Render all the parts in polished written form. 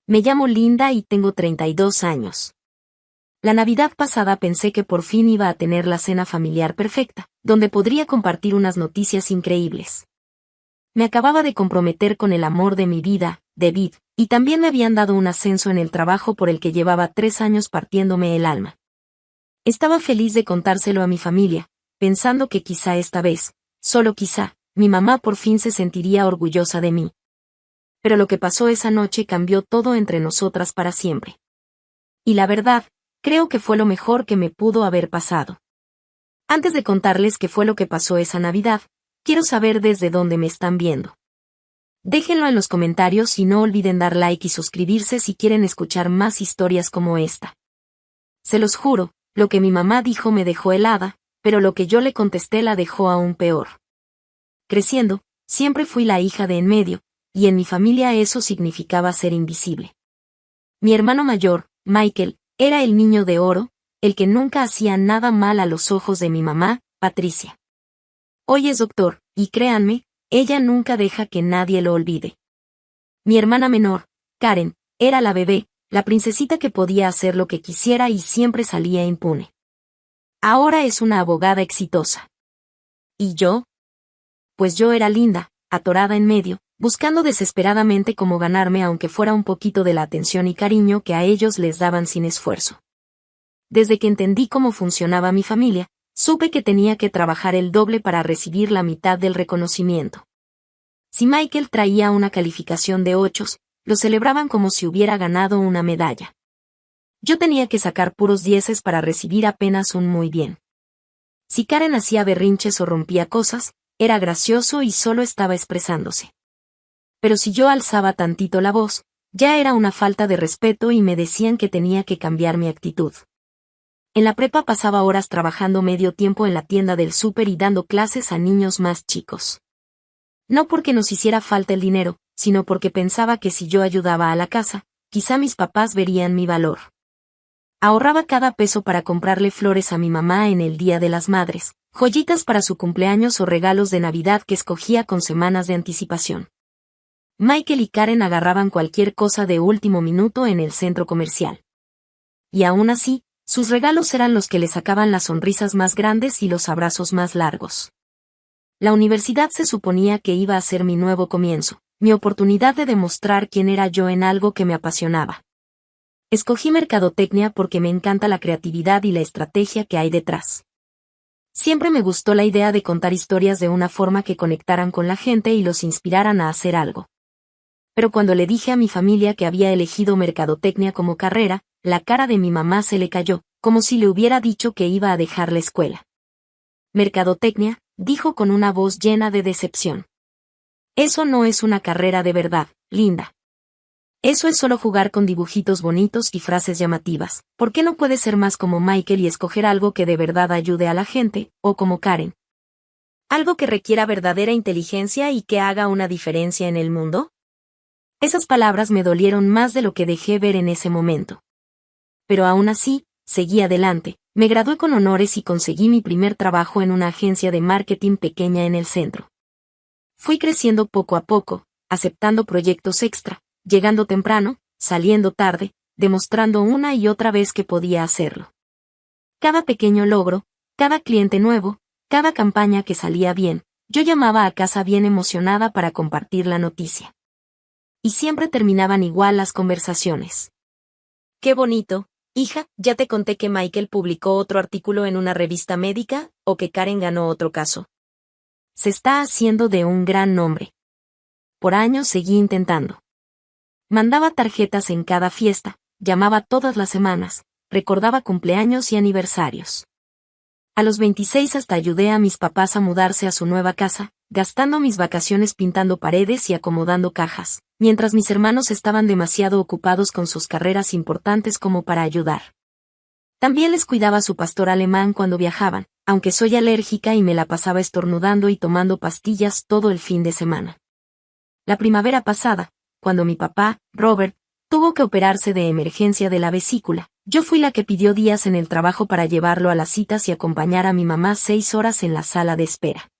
Me llamo Linda y tengo 32 años. La Navidad pasada pensé que por fin iba a tener la cena familiar perfecta, donde podría compartir unas noticias increíbles. Me acababa de comprometer con el amor de mi vida, David, y también me habían dado un ascenso en el trabajo por el que llevaba 3 años partiéndome el alma. Estaba feliz de contárselo a mi familia, pensando que quizá esta vez, solo quizá, mi mamá por fin se sentiría orgullosa de mí. Pero lo que pasó esa noche cambió todo entre nosotras para siempre. Y la verdad, creo que fue lo mejor que me pudo haber pasado. Antes de contarles qué fue lo que pasó esa Navidad, quiero saber desde dónde me están viendo. Déjenlo en los comentarios y no olviden dar like y suscribirse si quieren escuchar más historias como esta. Se los juro, lo que mi mamá dijo me dejó helada, pero lo que yo le contesté la dejó aún peor. Creciendo, siempre fui la hija de en medio, y en mi familia eso significaba ser invisible. Mi hermano mayor, Michael, era el niño de oro, el que nunca hacía nada mal a los ojos de mi mamá, Patricia. Hoy es doctor, y créanme, ella nunca deja que nadie lo olvide. Mi hermana menor, Karen, era la bebé, la princesita que podía hacer lo que quisiera y siempre salía impune. Ahora es una abogada exitosa. ¿Y yo? Pues yo era Linda, atorada en medio, buscando desesperadamente cómo ganarme aunque fuera un poquito de la atención y cariño que a ellos les daban sin esfuerzo. Desde que entendí cómo funcionaba mi familia, supe que tenía que trabajar el doble para recibir la mitad del reconocimiento. Si Michael traía una calificación de 8, lo celebraban como si hubiera ganado una medalla. Yo tenía que sacar puros 10 para recibir apenas un muy bien. Si Karen hacía berrinches o rompía cosas, era gracioso y solo estaba expresándose. Pero si yo alzaba tantito la voz, ya era una falta de respeto y me decían que tenía que cambiar mi actitud. En la prepa pasaba horas trabajando medio tiempo en la tienda del súper y dando clases a niños más chicos. No porque nos hiciera falta el dinero, sino porque pensaba que si yo ayudaba a la casa, quizá mis papás verían mi valor. Ahorraba cada peso para comprarle flores a mi mamá en el Día de las Madres, joyitas para su cumpleaños o regalos de Navidad que escogía con semanas de anticipación. Michael y Karen agarraban cualquier cosa de último minuto en el centro comercial. Y aún así, sus regalos eran los que le sacaban las sonrisas más grandes y los abrazos más largos. La universidad se suponía que iba a ser mi nuevo comienzo, mi oportunidad de demostrar quién era yo en algo que me apasionaba. Escogí mercadotecnia porque me encanta la creatividad y la estrategia que hay detrás. Siempre me gustó la idea de contar historias de una forma que conectaran con la gente y los inspiraran a hacer algo. Pero cuando le dije a mi familia que había elegido mercadotecnia como carrera, la cara de mi mamá se le cayó, como si le hubiera dicho que iba a dejar la escuela. Mercadotecnia, dijo con una voz llena de decepción. Eso no es una carrera de verdad, Linda. Eso es solo jugar con dibujitos bonitos y frases llamativas. ¿Por qué no puedes ser más como Michael y escoger algo que de verdad ayude a la gente, o como Karen? ¿Algo que requiera verdadera inteligencia y que haga una diferencia en el mundo? Esas palabras me dolieron más de lo que dejé ver en ese momento. Pero aún así, seguí adelante, me gradué con honores y conseguí mi primer trabajo en una agencia de marketing pequeña en el centro. Fui creciendo poco a poco, aceptando proyectos extra, llegando temprano, saliendo tarde, demostrando una y otra vez que podía hacerlo. Cada pequeño logro, cada cliente nuevo, cada campaña que salía bien, yo llamaba a casa bien emocionada para compartir la noticia. Y siempre terminaban igual las conversaciones. ¡Qué bonito! Hija, ¿ya te conté que Michael publicó otro artículo en una revista médica, o que Karen ganó otro caso? Se está haciendo de un gran nombre. Por años seguí intentando. Mandaba tarjetas en cada fiesta, llamaba todas las semanas, recordaba cumpleaños y aniversarios. A los 26 hasta ayudé a mis papás a mudarse a su nueva casa, gastando mis vacaciones pintando paredes y acomodando cajas, mientras mis hermanos estaban demasiado ocupados con sus carreras importantes como para ayudar. También les cuidaba su pastor alemán cuando viajaban, aunque soy alérgica y me la pasaba estornudando y tomando pastillas todo el fin de semana. La primavera pasada, cuando mi papá, Robert, tuvo que operarse de emergencia de la vesícula, yo fui la que pidió días en el trabajo para llevarlo a las citas y acompañar a mi mamá 6 horas en la sala de espera.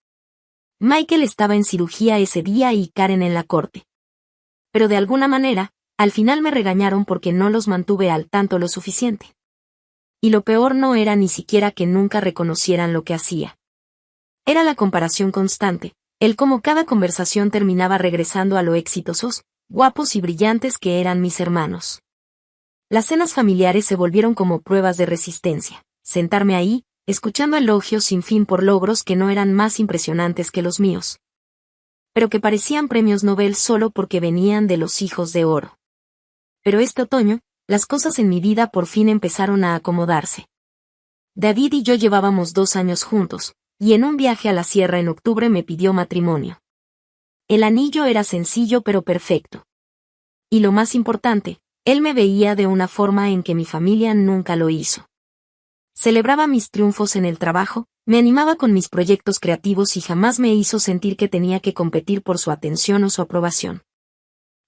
Michael estaba en cirugía ese día y Karen en la corte. Pero de alguna manera, Al final me regañaron porque no los mantuve al tanto lo suficiente. Y lo peor no era ni siquiera que nunca reconocieran lo que hacía. Era la comparación constante, el cómo cada conversación terminaba regresando a lo exitosos, guapos y brillantes que eran mis hermanos. Las cenas familiares se volvieron como pruebas de resistencia. Sentarme ahí, escuchando elogios sin fin por logros que no eran más impresionantes que los míos, pero que parecían premios Nobel solo porque venían de los hijos de oro. Pero este otoño, las cosas en mi vida por fin empezaron a acomodarse. David y yo llevábamos 2 años juntos, y en un viaje a la sierra en octubre me pidió matrimonio. El anillo era sencillo pero perfecto. Y lo más importante, él me veía de una forma en que mi familia nunca lo hizo. Celebraba mis triunfos en el trabajo, me animaba con mis proyectos creativos y jamás me hizo sentir que tenía que competir por su atención o su aprobación.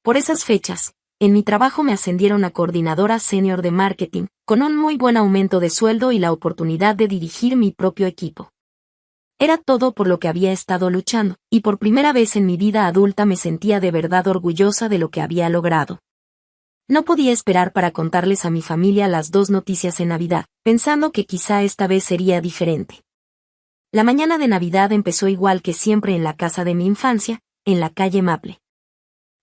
Por esas fechas, en mi trabajo me ascendieron a coordinadora senior de marketing, con un muy buen aumento de sueldo y la oportunidad de dirigir mi propio equipo. Era todo por lo que había estado luchando, y por primera vez en mi vida adulta me sentía de verdad orgullosa de lo que había logrado. No podía esperar para contarles a mi familia las 2 noticias en Navidad, pensando que quizá esta vez sería diferente. La mañana de Navidad empezó igual que siempre en la casa de mi infancia, en la calle Maple.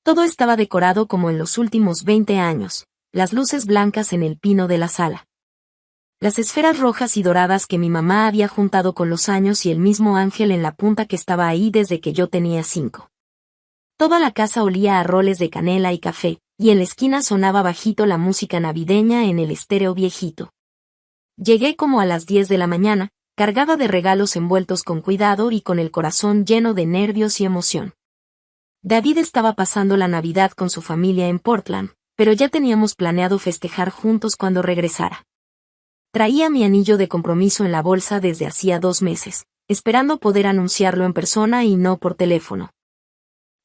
Todo estaba decorado como en los últimos 20 años, las luces blancas en el pino de la sala, las esferas rojas y doradas que mi mamá había juntado con los años y el mismo ángel en la punta que estaba ahí desde que yo tenía 5. Toda la casa olía a roles de canela y café, y en la esquina sonaba bajito la música navideña en el estéreo viejito. Llegué como a las 10 de la mañana, cargada de regalos envueltos con cuidado y con el corazón lleno de nervios y emoción. David estaba pasando la Navidad con su familia en Portland, pero ya teníamos planeado festejar juntos cuando regresara. Traía mi anillo de compromiso en la bolsa desde hacía 2 meses, esperando poder anunciarlo en persona y no por teléfono.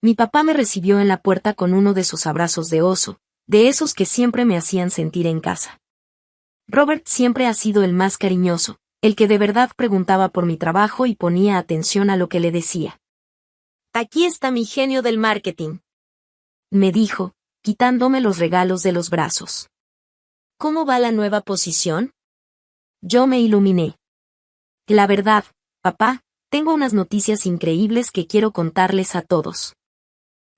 Mi papá me recibió en la puerta con uno de sus abrazos de oso, de esos que siempre me hacían sentir en casa. Robert siempre ha sido el más cariñoso, el que de verdad preguntaba por mi trabajo y ponía atención a lo que le decía. «Aquí está mi genio del marketing», me dijo, quitándome los regalos de los brazos. «¿Cómo va la nueva posición?» Yo me iluminé. La verdad, papá, tengo unas noticias increíbles que quiero contarles a todos.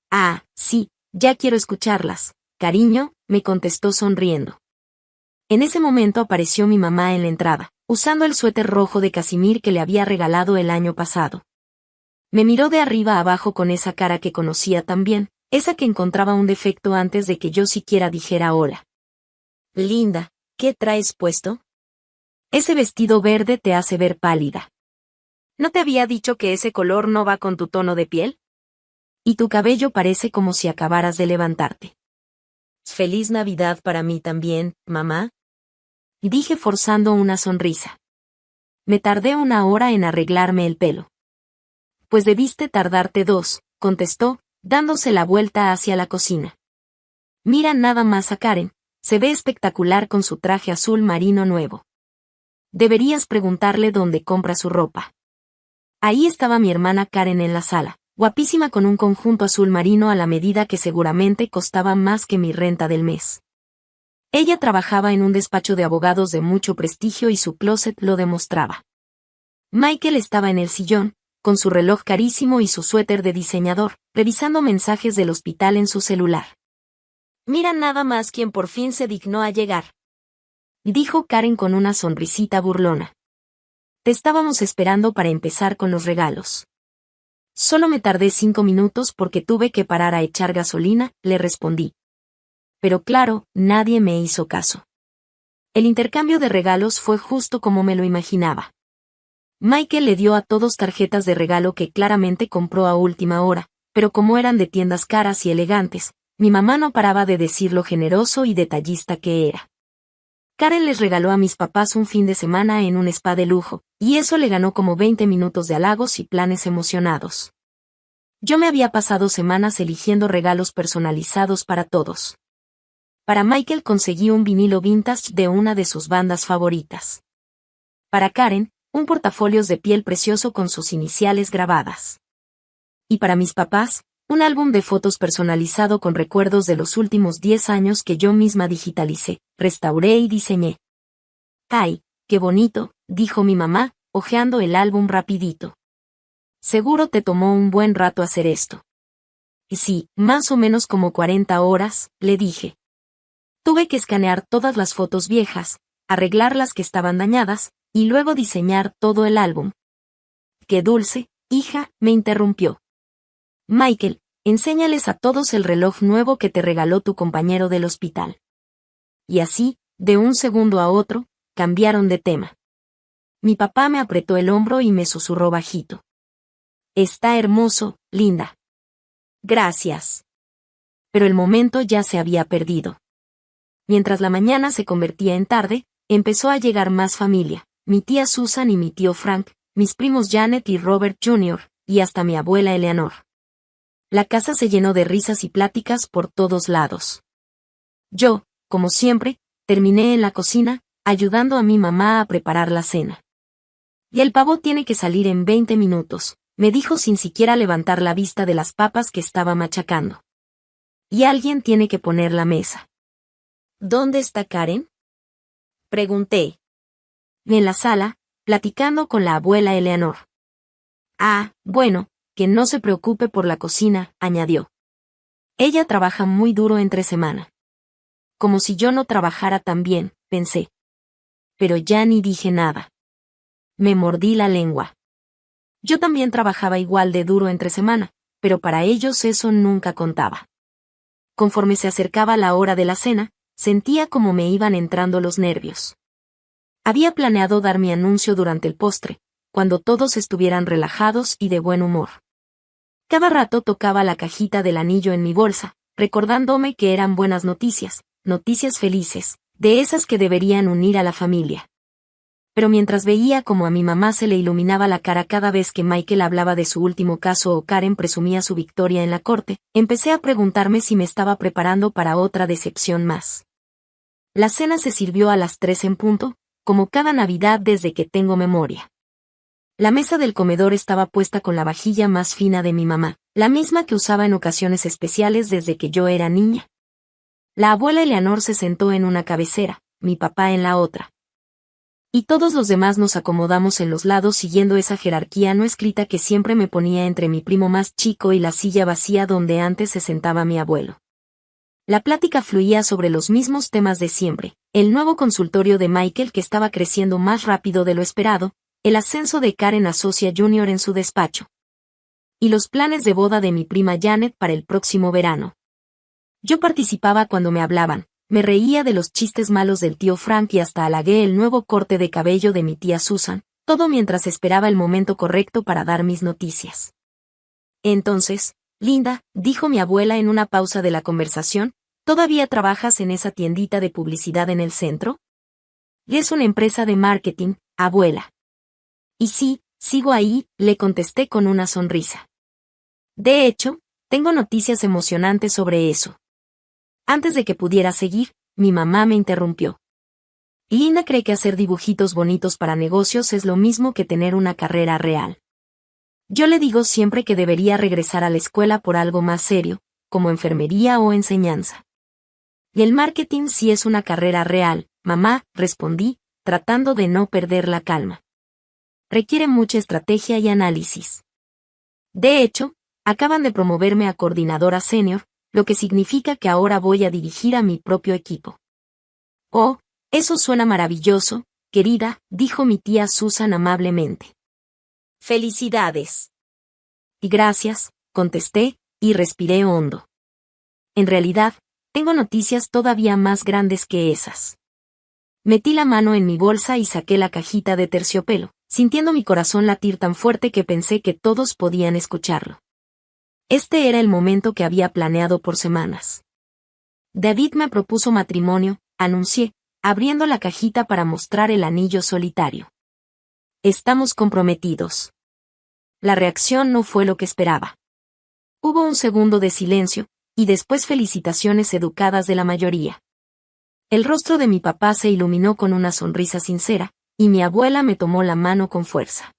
Ah, sí, ya quiero escucharlas, cariño, me contestó sonriendo. En ese momento apareció mi mamá en la entrada, usando el suéter rojo de casimir que le había regalado el año pasado. Me miró de arriba a abajo con esa cara que conocía tan bien, esa que encontraba un defecto antes de que yo siquiera dijera hola. Linda, ¿qué traes puesto? Ese vestido verde te hace ver pálida. ¿No te había dicho que ese color no va con tu tono de piel? Y tu cabello parece como si acabaras de levantarte. Feliz Navidad para mí también, mamá. Dije forzando una sonrisa. Me tardé 1 hora en arreglarme el pelo. Pues debiste tardarte 2, contestó, dándose la vuelta hacia la cocina. Mira nada más a Karen, se ve espectacular con su traje azul marino nuevo. Deberías preguntarle dónde compra su ropa. Ahí estaba mi hermana Karen en la sala, guapísima con un conjunto azul marino a la medida que seguramente costaba más que mi renta del mes. Ella trabajaba en un despacho de abogados de mucho prestigio y su closet lo demostraba. Michael estaba en el sillón, con su reloj carísimo y su suéter de diseñador, revisando mensajes del hospital en su celular. Mira nada más quién por fin se dignó a llegar, dijo Karen con una sonrisita burlona. Te estábamos esperando para empezar con los regalos. Solo me tardé 5 minutos porque tuve que parar a echar gasolina, le respondí. Pero claro, nadie me hizo caso. El intercambio de regalos fue justo como me lo imaginaba. Michael le dio a todos tarjetas de regalo que claramente compró a última hora, pero como eran de tiendas caras y elegantes, mi mamá no paraba de decir lo generoso y detallista que era. Karen les regaló a mis papás un fin de semana en un spa de lujo, y eso le ganó como 20 minutos de halagos y planes emocionados. Yo me había pasado semanas eligiendo regalos personalizados para todos. Para Michael conseguí un vinilo vintage de una de sus bandas favoritas. Para Karen, un portafolios de piel precioso con sus iniciales grabadas. Y para mis papás, Un álbum de fotos personalizado con recuerdos de los últimos 10 años que yo misma digitalicé, restauré y diseñé. ¡Ay, qué bonito!, dijo mi mamá, hojeando el álbum rapidito. Seguro te tomó un buen rato hacer esto. Y sí, más o menos como 40 horas, le dije. Tuve que escanear todas las fotos viejas, arreglar las que estaban dañadas, y luego diseñar todo el álbum. ¡Qué dulce, hija!, me interrumpió. Michael, enséñales a todos el reloj nuevo que te regaló tu compañero del hospital. Y así, de un segundo a otro, cambiaron de tema. Mi papá me apretó el hombro y me susurró bajito. Está hermoso, Linda. Gracias. Pero el momento ya se había perdido. Mientras la mañana se convertía en tarde, empezó a llegar más familia, mi tía Susan y mi tío Frank, mis primos Janet y Robert Jr., y hasta mi abuela Eleanor. La casa se llenó de risas y pláticas por todos lados. Yo, como siempre, terminé en la cocina, ayudando a mi mamá a preparar la cena. Y el pavo tiene que salir en 20 minutos, me dijo sin siquiera levantar la vista de las papas que estaba machacando. Y alguien tiene que poner la mesa. ¿Dónde está Karen?, pregunté. En la sala, platicando con la abuela Eleanor. Ah, bueno, que no se preocupe por la cocina, añadió. Ella trabaja muy duro entre semana. Como si yo no trabajara tan bien, pensé. Pero ya ni dije nada. Me mordí la lengua. Yo también trabajaba igual de duro entre semana, pero para ellos eso nunca contaba. Conforme se acercaba la hora de la cena, sentía como me iban entrando los nervios. Había planeado dar mi anuncio durante el postre, cuando todos estuvieran relajados y de buen humor. Cada rato tocaba la cajita del anillo en mi bolsa, recordándome que eran buenas noticias, noticias felices, de esas que deberían unir a la familia. Pero mientras veía como a mi mamá se le iluminaba la cara cada vez que Michael hablaba de su último caso o Karen presumía su victoria en la corte, empecé a preguntarme si me estaba preparando para otra decepción más. La cena se sirvió a las 3 en punto, como cada Navidad desde que tengo memoria. La mesa del comedor estaba puesta con la vajilla más fina de mi mamá, la misma que usaba en ocasiones especiales desde que yo era niña. La abuela Eleanor se sentó en una cabecera, mi papá en la otra. Y todos los demás nos acomodamos en los lados siguiendo esa jerarquía no escrita que siempre me ponía entre mi primo más chico y la silla vacía donde antes se sentaba mi abuelo. La plática fluía sobre los mismos temas de siempre, el nuevo consultorio de Michael que estaba creciendo más rápido de lo esperado, el ascenso de Karen a socia junior en su despacho. Y los planes de boda de mi prima Janet para el próximo verano. Yo participaba cuando me hablaban, me reía de los chistes malos del tío Frank y hasta halagué el nuevo corte de cabello de mi tía Susan, todo mientras esperaba el momento correcto para dar mis noticias. Entonces, Linda, dijo mi abuela en una pausa de la conversación, ¿todavía trabajas en esa tiendita de publicidad en el centro? Es una empresa de marketing, abuela. Y sí, sigo ahí, le contesté con una sonrisa. De hecho, tengo noticias emocionantes sobre eso. Antes de que pudiera seguir, mi mamá me interrumpió. Linda cree que hacer dibujitos bonitos para negocios es lo mismo que tener una carrera real. Yo le digo siempre que debería regresar a la escuela por algo más serio, como enfermería o enseñanza. Y el marketing sí es una carrera real, mamá, respondí, tratando de no perder la calma. Requiere mucha estrategia y análisis. De hecho, acaban de promoverme a coordinadora senior, lo que significa que ahora voy a dirigir a mi propio equipo. Oh, eso suena maravilloso, querida, dijo mi tía Susan amablemente. Felicidades. Y gracias, contesté, y respiré hondo. En realidad, tengo noticias todavía más grandes que esas. Metí la mano en mi bolsa y saqué la cajita de terciopelo, sintiendo mi corazón latir tan fuerte que pensé que todos podían escucharlo. Este era el momento que había planeado por semanas. David me propuso matrimonio, anuncié, abriendo la cajita para mostrar el anillo solitario. Estamos comprometidos. La reacción no fue lo que esperaba. Hubo un segundo de silencio, y después felicitaciones educadas de la mayoría. El rostro de mi papá se iluminó con una sonrisa sincera, y mi abuela me tomó la mano con fuerza.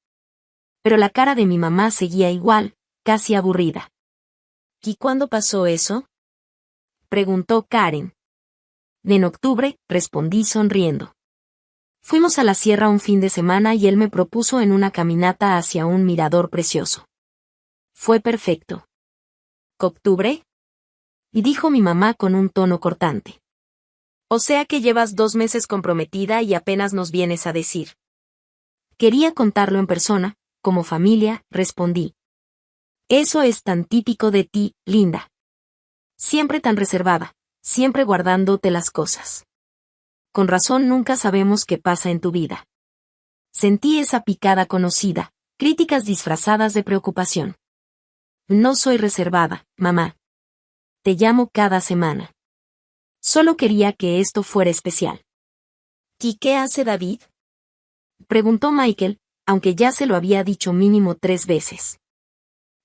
Pero la cara de mi mamá seguía igual, casi aburrida. ¿Y cuándo pasó eso? Preguntó Karen. En octubre, respondí sonriendo. Fuimos a la sierra un fin de semana y él me propuso en una caminata hacia un mirador precioso. Fue perfecto. ¿Octubre? Y dijo mi mamá con un tono cortante. O sea que llevas 2 meses comprometida y apenas nos vienes a decir. Quería contarlo en persona, como familia, respondí. Eso es tan típico de ti, Linda. Siempre tan reservada, siempre guardándote las cosas. Con razón nunca sabemos qué pasa en tu vida. Sentí esa picada conocida, críticas disfrazadas de preocupación. No soy reservada, mamá. Te llamo cada semana. Solo quería que esto fuera especial. ¿Y qué hace David? Preguntó Michael, aunque ya se lo había dicho mínimo 3 veces.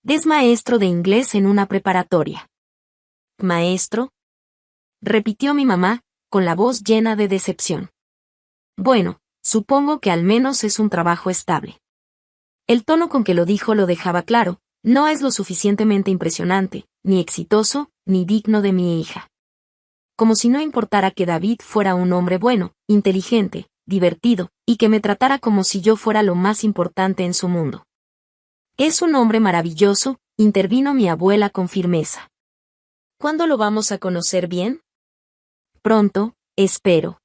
Es maestro de inglés en una preparatoria. ¿Maestro? Repitió mi mamá, con la voz llena de decepción. Bueno, supongo que al menos es un trabajo estable. El tono con que lo dijo lo dejaba claro, no es lo suficientemente impresionante, ni exitoso, ni digno de mi hija. Como si no importara que David fuera un hombre bueno, inteligente, divertido, y que me tratara como si yo fuera lo más importante en su mundo. Es un hombre maravilloso, intervino mi abuela con firmeza. ¿Cuándo lo vamos a conocer bien? Pronto, espero.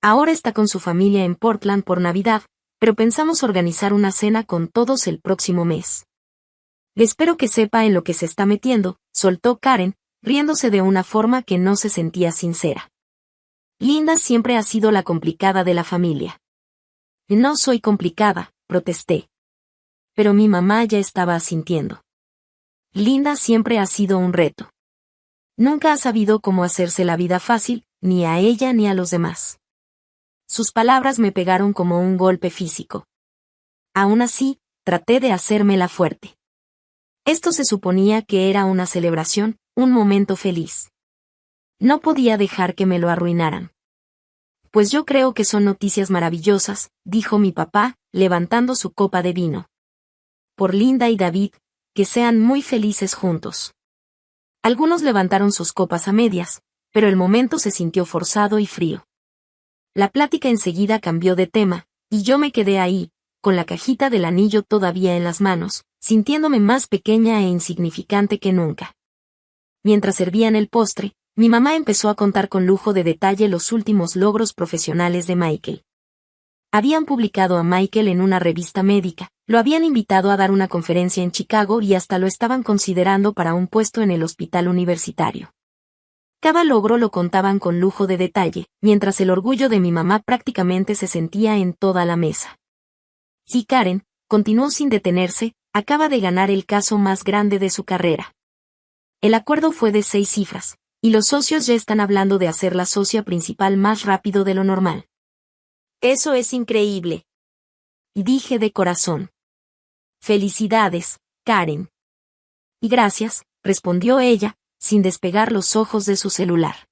Ahora está con su familia en Portland por Navidad, pero pensamos organizar una cena con todos el próximo mes. Espero que sepa en lo que se está metiendo, soltó Karen, riéndose de una forma que no se sentía sincera. Linda siempre ha sido la complicada de la familia. No soy complicada, protesté. Pero mi mamá ya estaba asintiendo. Linda siempre ha sido un reto. Nunca ha sabido cómo hacerse la vida fácil, ni a ella ni a los demás. Sus palabras me pegaron como un golpe físico. Aún así, traté de hacérmela fuerte. Esto se suponía que era una celebración, un momento feliz. No podía dejar que me lo arruinaran. Pues yo creo que son noticias maravillosas, dijo mi papá, levantando su copa de vino. Por Linda y David, que sean muy felices juntos. Algunos levantaron sus copas a medias, pero el momento se sintió forzado y frío. La plática enseguida cambió de tema, y yo me quedé ahí, con la cajita del anillo todavía en las manos, sintiéndome más pequeña e insignificante que nunca. Mientras servían el postre, mi mamá empezó a contar con lujo de detalle los últimos logros profesionales de Michael. Habían publicado a Michael en una revista médica, lo habían invitado a dar una conferencia en Chicago y hasta lo estaban considerando para un puesto en el hospital universitario. Cada logro lo contaban con lujo de detalle, mientras el orgullo de mi mamá prácticamente se sentía en toda la mesa. Sí, Karen, continuó sin detenerse, acaba de ganar el caso más grande de su carrera. El acuerdo fue de 6 cifras, y los socios ya están hablando de hacer la socia principal más rápido de lo normal. Eso es increíble. Dije de corazón. Felicidades, Karen. Y gracias, respondió ella, sin despegar los ojos de su celular.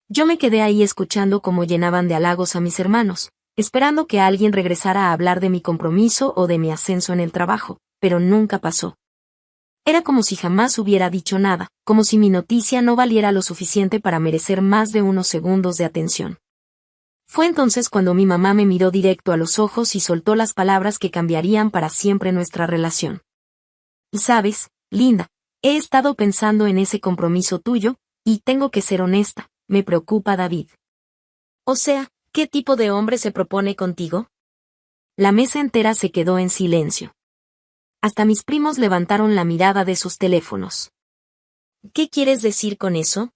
Yo me quedé ahí escuchando cómo llenaban de halagos a mis hermanos, esperando que alguien regresara a hablar de mi compromiso o de mi ascenso en el trabajo, pero nunca pasó. Era como si jamás hubiera dicho nada, como si mi noticia no valiera lo suficiente para merecer más de unos segundos de atención. Fue entonces cuando mi mamá me miró directo a los ojos y soltó las palabras que cambiarían para siempre nuestra relación. ¿Sabes, Linda? He estado pensando en ese compromiso tuyo, y tengo que ser honesta, me preocupa David. O sea, ¿qué tipo de hombre se propone contigo? La mesa entera se quedó en silencio. Hasta mis primos levantaron la mirada de sus teléfonos. ¿Qué quieres decir con eso?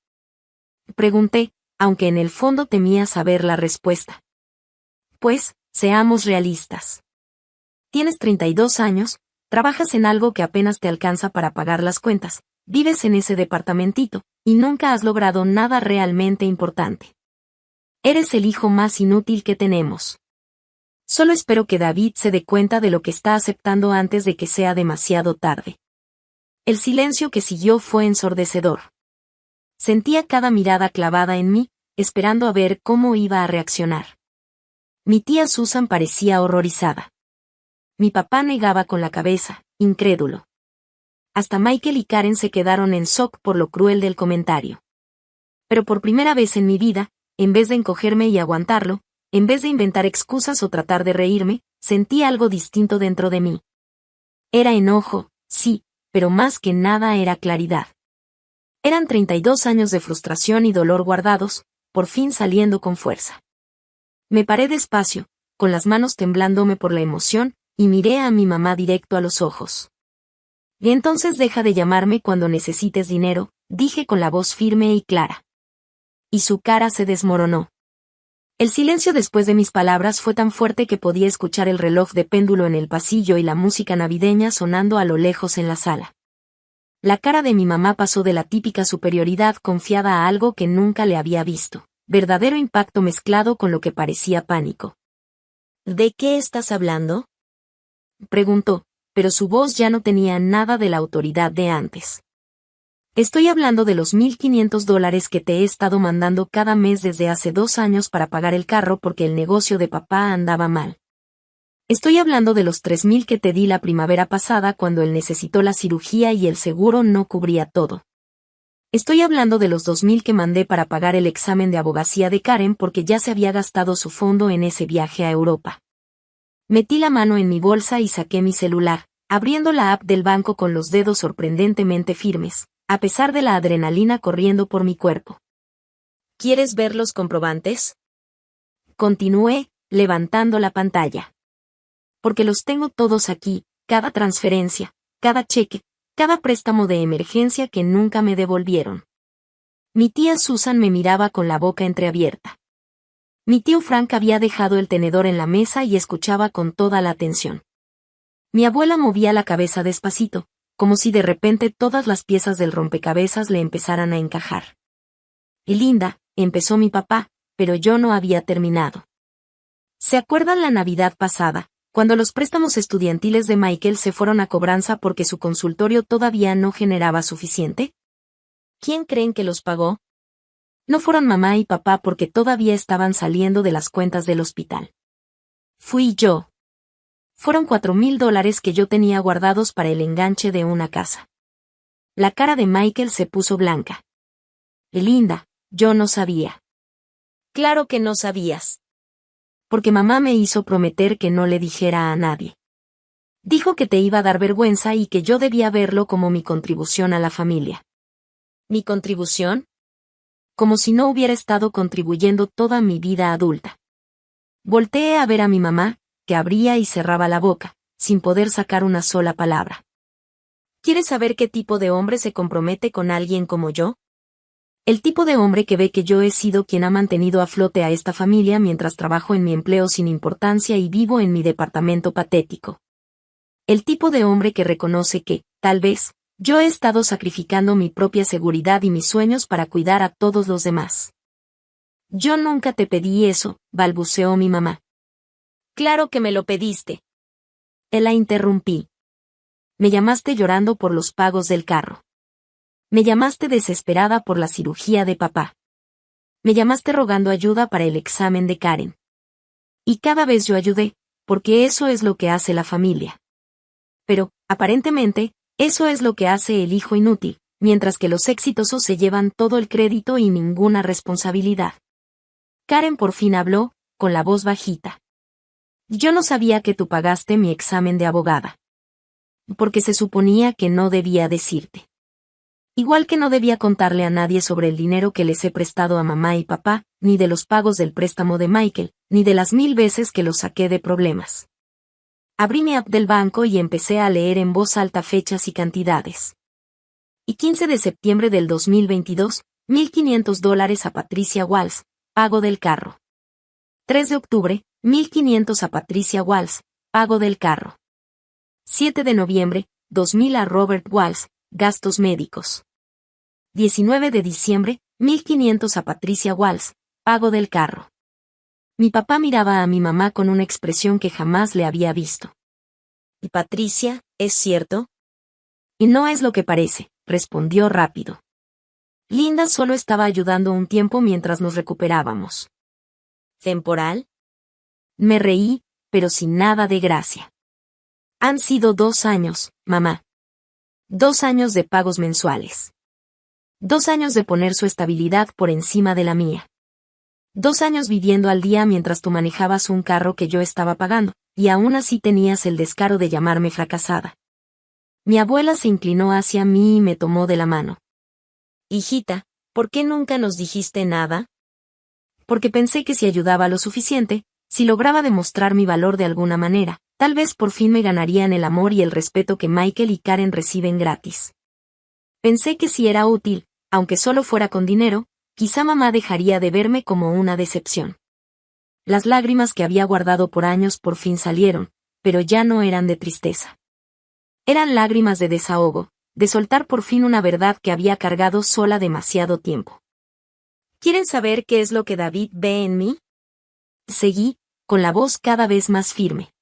Pregunté, aunque en el fondo temía saber la respuesta. Pues, seamos realistas. Tienes 32 años, trabajas en algo que apenas te alcanza para pagar las cuentas, vives en ese departamentito, y nunca has logrado nada realmente importante. Eres el hijo más inútil que tenemos. Solo espero que David se dé cuenta de lo que está aceptando antes de que sea demasiado tarde. El silencio que siguió fue ensordecedor. Sentía cada mirada clavada en mí, esperando a ver cómo iba a reaccionar. Mi tía Susan parecía horrorizada. Mi papá negaba con la cabeza, incrédulo. Hasta Michael y Karen se quedaron en shock por lo cruel del comentario. Pero por primera vez en mi vida, en vez de encogerme y aguantarlo, en vez de inventar excusas o tratar de reírme, sentí algo distinto dentro de mí. Era enojo, sí, pero más que nada era claridad. Eran 32 años de frustración y dolor guardados, por fin saliendo con fuerza. Me paré despacio, con las manos temblándome por la emoción, y miré a mi mamá directo a los ojos. Y entonces deja de llamarme cuando necesites dinero, dije con la voz firme y clara. Y su cara se desmoronó. El silencio después de mis palabras fue tan fuerte que podía escuchar el reloj de péndulo en el pasillo y la música navideña sonando a lo lejos en la sala. La cara de mi mamá pasó de la típica superioridad confiada a algo que nunca le había visto, verdadero impacto mezclado con lo que parecía pánico. ¿De qué estás hablando?, preguntó, pero su voz ya no tenía nada de la autoridad de antes. Estoy hablando de los $1,500 que te he estado mandando cada mes desde hace 2 años para pagar el carro porque el negocio de papá andaba mal. Estoy hablando de los $3,000 que te di la primavera pasada cuando él necesitó la cirugía y el seguro no cubría todo. Estoy hablando de los $2,000 que mandé para pagar el examen de abogacía de Karen porque ya se había gastado su fondo en ese viaje a Europa. Metí la mano en mi bolsa y saqué mi celular, abriendo la app del banco con los dedos sorprendentemente firmes, a pesar de la adrenalina corriendo por mi cuerpo. ¿Quieres ver los comprobantes?, continué, levantando la pantalla. Porque los tengo todos aquí, cada transferencia, cada cheque, cada préstamo de emergencia que nunca me devolvieron. Mi tía Susan me miraba con la boca entreabierta. Mi tío Frank había dejado el tenedor en la mesa y escuchaba con toda la atención. Mi abuela movía la cabeza despacito, como si de repente todas las piezas del rompecabezas le empezaran a encajar. Y Linda, empezó mi papá, pero yo no había terminado. ¿Se acuerdan la Navidad pasada, cuando los préstamos estudiantiles de Michael se fueron a cobranza porque su consultorio todavía no generaba suficiente? ¿Quién creen que los pagó? No fueron mamá y papá porque todavía estaban saliendo de las cuentas del hospital. Fui yo. Fueron $4,000 que yo tenía guardados para el enganche de una casa. La cara de Michael se puso blanca. Linda, yo no sabía. Claro que no sabías. Porque mamá me hizo prometer que no le dijera a nadie. Dijo que te iba a dar vergüenza y que yo debía verlo como mi contribución a la familia. ¿Mi contribución? Como si no hubiera estado contribuyendo toda mi vida adulta. Volteé a ver a mi mamá, que abría y cerraba la boca, sin poder sacar una sola palabra. ¿Quieres saber qué tipo de hombre se compromete con alguien como yo? El tipo de hombre que ve que yo he sido quien ha mantenido a flote a esta familia mientras trabajo en mi empleo sin importancia y vivo en mi departamento patético. El tipo de hombre que reconoce que, tal vez, yo he estado sacrificando mi propia seguridad y mis sueños para cuidar a todos los demás. Yo nunca te pedí eso, balbuceó mi mamá. Claro que me lo pediste. La interrumpí. Me llamaste llorando por los pagos del carro. Me llamaste desesperada por la cirugía de papá. Me llamaste rogando ayuda para el examen de Karen. Y cada vez yo ayudé, porque eso es lo que hace la familia. Pero, aparentemente, eso es lo que hace el hijo inútil, mientras que los exitosos se llevan todo el crédito y ninguna responsabilidad. Karen por fin habló, con la voz bajita. Yo no sabía que tú pagaste mi examen de abogada. Porque se suponía que no debía decirte. Igual que no debía contarle a nadie sobre el dinero que les he prestado a mamá y papá, ni de los pagos del préstamo de Michael, ni de las 1000 veces que los saqué de problemas. Abrí mi app del banco y empecé a leer en voz alta fechas y cantidades. Y 15 de septiembre del 2022, $1,500 a Patricia Walsh, pago del carro. 3 de octubre, $1,500 a Patricia Walsh, pago del carro. 7 de noviembre, $2,000 a Robert Walsh, gastos médicos. 19 de diciembre, $1,500 a Patricia Walsh, pago del carro. Mi papá miraba a mi mamá con una expresión que jamás le había visto. ¿Y Patricia, es cierto? Y no es lo que parece, respondió rápido. Linda solo estaba ayudando un tiempo mientras nos recuperábamos. ¿Temporal? Me reí, pero sin nada de gracia. Han sido 2 años, mamá. 2 años de pagos mensuales. 2 años de poner su estabilidad por encima de la mía. 2 años viviendo al día mientras tú manejabas un carro que yo estaba pagando, y aún así tenías el descaro de llamarme fracasada. Mi abuela se inclinó hacia mí y me tomó de la mano. Hijita, ¿por qué nunca nos dijiste nada? Porque pensé que si ayudaba lo suficiente, si lograba demostrar mi valor de alguna manera, tal vez por fin me ganarían el amor y el respeto que Michael y Karen reciben gratis. Pensé que si era útil, aunque solo fuera con dinero, quizá mamá dejaría de verme como una decepción. Las lágrimas que había guardado por años por fin salieron, pero ya no eran de tristeza. Eran lágrimas de desahogo, de soltar por fin una verdad que había cargado sola demasiado tiempo. ¿Quieren saber qué es lo que David ve en mí? Seguí, con la voz cada vez más firme.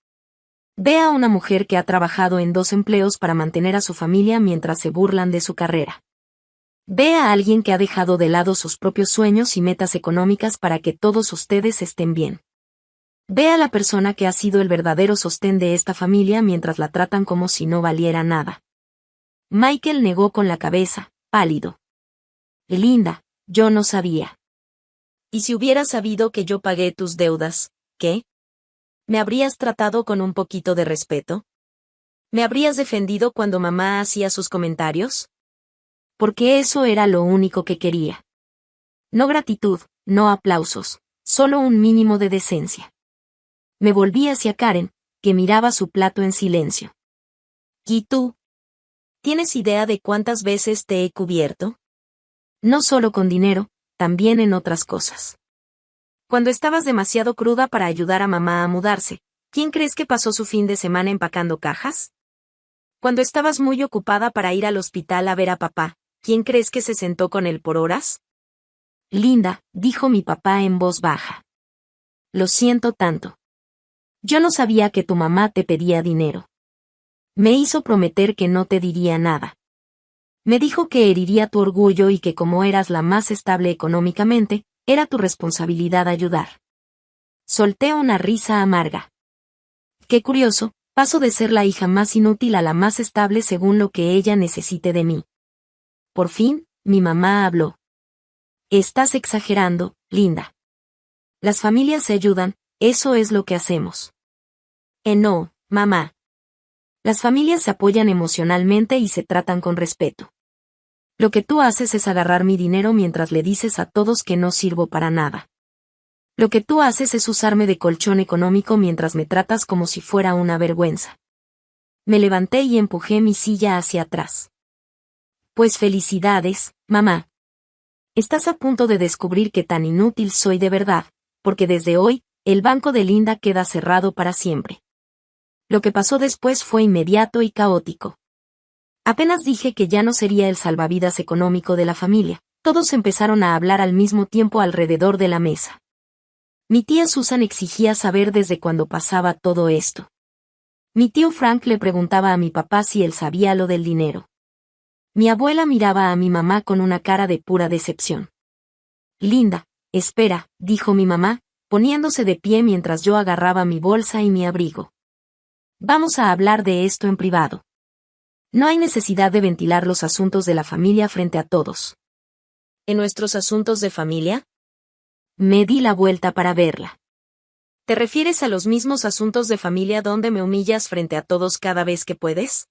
Ve a una mujer que ha trabajado en 2 empleos para mantener a su familia mientras se burlan de su carrera. Ve a alguien que ha dejado de lado sus propios sueños y metas económicas para que todos ustedes estén bien. Ve a la persona que ha sido el verdadero sostén de esta familia mientras la tratan como si no valiera nada. Michael negó con la cabeza, pálido. Linda, yo no sabía. ¿Y si hubieras sabido que yo pagué tus deudas, qué? ¿Me habrías tratado con un poquito de respeto? ¿Me habrías defendido cuando mamá hacía sus comentarios? Porque eso era lo único que quería. No gratitud, no aplausos, solo un mínimo de decencia. Me volví hacia Karen, que miraba su plato en silencio. ¿Y tú? ¿Tienes idea de cuántas veces te he cubierto? No solo con dinero, también en otras cosas. Cuando estabas demasiado cruda para ayudar a mamá a mudarse, ¿quién crees que pasó su fin de semana empacando cajas? Cuando estabas muy ocupada para ir al hospital a ver a papá, ¿quién crees que se sentó con él por horas? Linda, dijo mi papá en voz baja. Lo siento tanto. Yo no sabía que tu mamá te pedía dinero. Me hizo prometer que no te diría nada. Me dijo que heriría tu orgullo y que como eras la más estable económicamente, era tu responsabilidad ayudar. Solté una risa amarga. Qué curioso, paso de ser la hija más inútil a la más estable según lo que ella necesite de mí. Por fin, mi mamá habló. Estás exagerando, Linda. Las familias se ayudan, eso es lo que hacemos. No, mamá. Las familias se apoyan emocionalmente y se tratan con respeto. Lo que tú haces es agarrar mi dinero mientras le dices a todos que no sirvo para nada. Lo que tú haces es usarme de colchón económico mientras me tratas como si fuera una vergüenza. Me levanté y empujé mi silla hacia atrás. Pues felicidades, mamá. Estás a punto de descubrir qué tan inútil soy de verdad, porque desde hoy, el banco de Linda queda cerrado para siempre. Lo que pasó después fue inmediato y caótico. Apenas dije que ya no sería el salvavidas económico de la familia, todos empezaron a hablar al mismo tiempo alrededor de la mesa. Mi tía Susan exigía saber desde cuándo pasaba todo esto. Mi tío Frank le preguntaba a mi papá si él sabía lo del dinero. Mi abuela miraba a mi mamá con una cara de pura decepción. Linda, espera, dijo mi mamá, poniéndose de pie mientras yo agarraba mi bolsa y mi abrigo. Vamos a hablar de esto en privado. No hay necesidad de ventilar los asuntos de la familia frente a todos. ¿En nuestros asuntos de familia? Me di la vuelta para verla. ¿Te refieres a los mismos asuntos de familia donde me humillas frente a todos cada vez que puedes?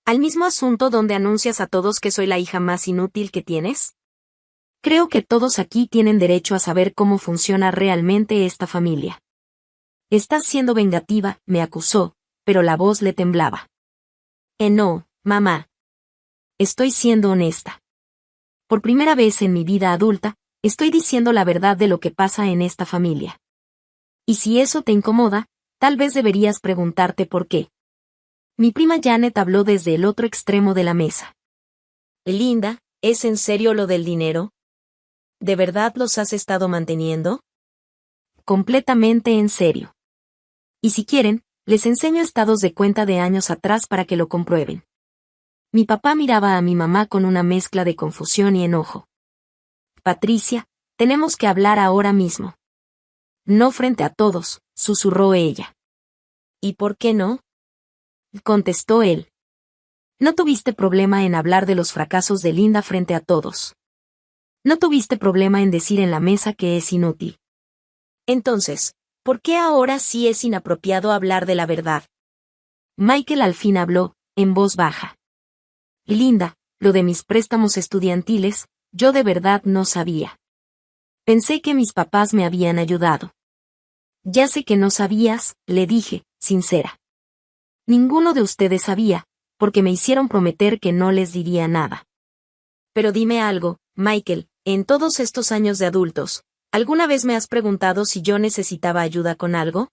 ¿Al mismo asunto donde anuncias a todos que soy la hija más inútil que tienes? Creo que todos aquí tienen derecho a saber cómo funciona realmente esta familia. Estás siendo vengativa, me acusó, pero la voz le temblaba. No, mamá. Estoy siendo honesta. Por primera vez en mi vida adulta, estoy diciendo la verdad de lo que pasa en esta familia. Y si eso te incomoda, tal vez deberías preguntarte por qué. Mi prima Janet habló desde el otro extremo de la mesa. Linda, ¿es en serio lo del dinero? ¿De verdad los has estado manteniendo? Completamente en serio. Y si quieren, les enseño estados de cuenta de años atrás para que lo comprueben. Mi papá miraba a mi mamá con una mezcla de confusión y enojo. Patricia, tenemos que hablar ahora mismo. No frente a todos, susurró ella. ¿Y por qué no? Contestó él. No tuviste problema en hablar de los fracasos de Linda frente a todos. No tuviste problema en decir en la mesa que es inútil. Entonces, ¿por qué ahora sí es inapropiado hablar de la verdad? Michael al fin habló, en voz baja. Linda, lo de mis préstamos estudiantiles, yo de verdad no sabía. Pensé que mis papás me habían ayudado. Ya sé que no sabías, le dije, sincera. Ninguno de ustedes sabía, porque me hicieron prometer que no les diría nada. Pero dime algo, Michael, en todos estos años de adultos, ¿alguna vez me has preguntado si yo necesitaba ayuda con algo?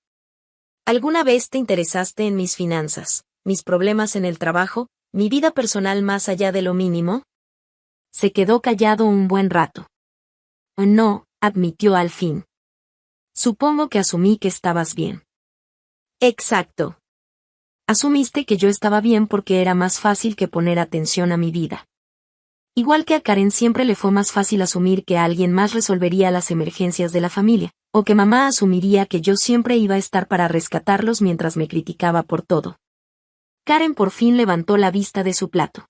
¿Alguna vez te interesaste en mis finanzas, mis problemas en el trabajo, mi vida personal más allá de lo mínimo? Se quedó callado un buen rato. No, admitió al fin. Supongo que asumí que estabas bien. Exacto. Asumiste que yo estaba bien porque era más fácil que poner atención a mi vida. Igual que a Karen siempre le fue más fácil asumir que alguien más resolvería las emergencias de la familia, o que mamá asumiría que yo siempre iba a estar para rescatarlos mientras me criticaba por todo. Karen por fin levantó la vista de su plato.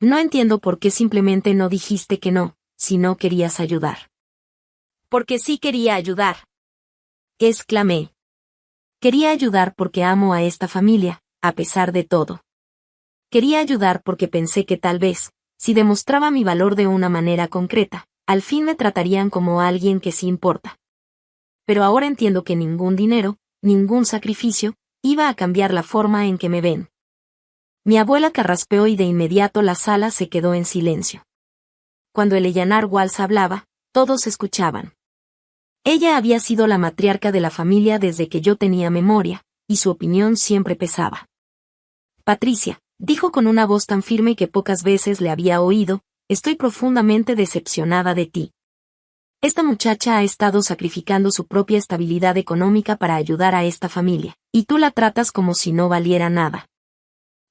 No entiendo por qué simplemente no dijiste que no, si no querías ayudar. Porque sí quería ayudar. Exclamé. Quería ayudar porque amo a esta familia, a pesar de todo. Quería ayudar porque pensé que tal vez, si demostraba mi valor de una manera concreta, al fin me tratarían como alguien que sí importa. Pero ahora entiendo que ningún dinero, ningún sacrificio, iba a cambiar la forma en que me ven. Mi abuela carraspeó y de inmediato la sala se quedó en silencio. Cuando Eleanor Walsh hablaba, todos escuchaban. Ella había sido la matriarca de la familia desde que yo tenía memoria, y su opinión siempre pesaba. Patricia, dijo con una voz tan firme que pocas veces le había oído, estoy profundamente decepcionada de ti. Esta muchacha ha estado sacrificando su propia estabilidad económica para ayudar a esta familia, y tú la tratas como si no valiera nada.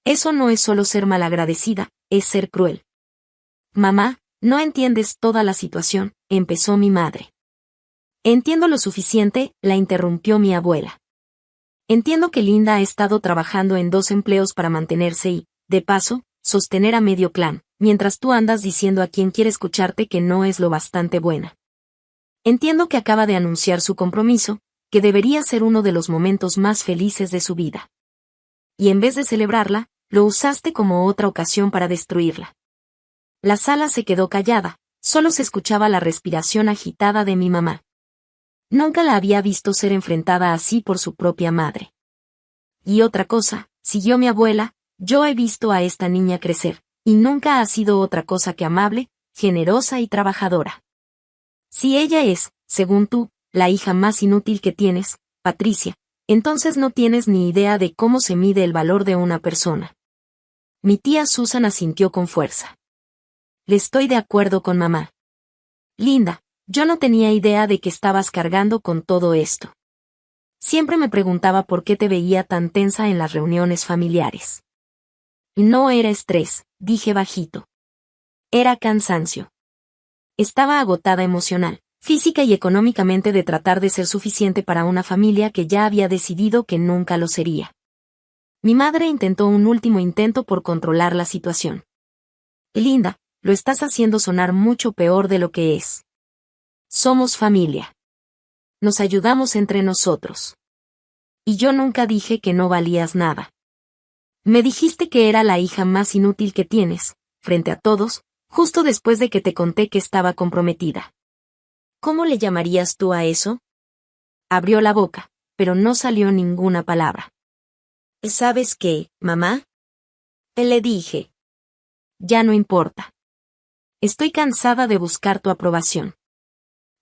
Eso no es solo ser malagradecida, es ser cruel. Mamá, no entiendes toda la situación, empezó mi madre. Entiendo lo suficiente, la interrumpió mi abuela. Entiendo que Linda ha estado trabajando en 2 empleos para mantenerse y, de paso, sostener a medio clan, mientras tú andas diciendo a quien quiere escucharte que no es lo bastante buena. Entiendo que acaba de anunciar su compromiso, que debería ser uno de los momentos más felices de su vida. Y en vez de celebrarla, lo usaste como otra ocasión para destruirla. La sala se quedó callada, solo se escuchaba la respiración agitada de mi mamá. Nunca la había visto ser enfrentada así por su propia madre. Y otra cosa, siguió mi abuela, yo he visto a esta niña crecer, y nunca ha sido otra cosa que amable, generosa y trabajadora. Si ella es, según tú, la hija más inútil que tienes, Patricia, entonces no tienes ni idea de cómo se mide el valor de una persona. Mi tía Susan asintió con fuerza. Le estoy de acuerdo con mamá. Linda, yo no tenía idea de que estabas cargando con todo esto. Siempre me preguntaba por qué te veía tan tensa en las reuniones familiares. No era estrés, dije bajito. Era cansancio. Estaba agotada emocional, física y económicamente de tratar de ser suficiente para una familia que ya había decidido que nunca lo sería. Mi madre intentó un último intento por controlar la situación. Linda, lo estás haciendo sonar mucho peor de lo que es. Somos familia. Nos ayudamos entre nosotros. Y yo nunca dije que no valías nada. Me dijiste que era la hija más inútil que tienes, frente a todos, justo después de que te conté que estaba comprometida. ¿Cómo le llamarías tú a eso? Abrió la boca, pero no salió ninguna palabra. ¿Sabes qué, mamá? Le dije. Ya no importa. Estoy cansada de buscar tu aprobación.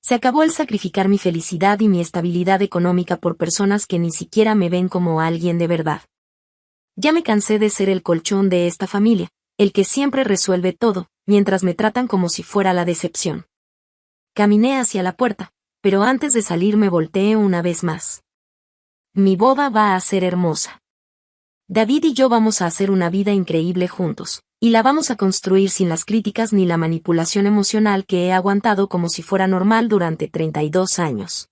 Se acabó el sacrificar mi felicidad y mi estabilidad económica por personas que ni siquiera me ven como alguien de verdad. Ya me cansé de ser el colchón de esta familia, el que siempre resuelve todo, mientras me tratan como si fuera la decepción. Caminé hacia la puerta, pero antes de salir me volteé una vez más. Mi boda va a ser hermosa. David y yo vamos a hacer una vida increíble juntos, y la vamos a construir sin las críticas ni la manipulación emocional que he aguantado como si fuera normal durante 32 años.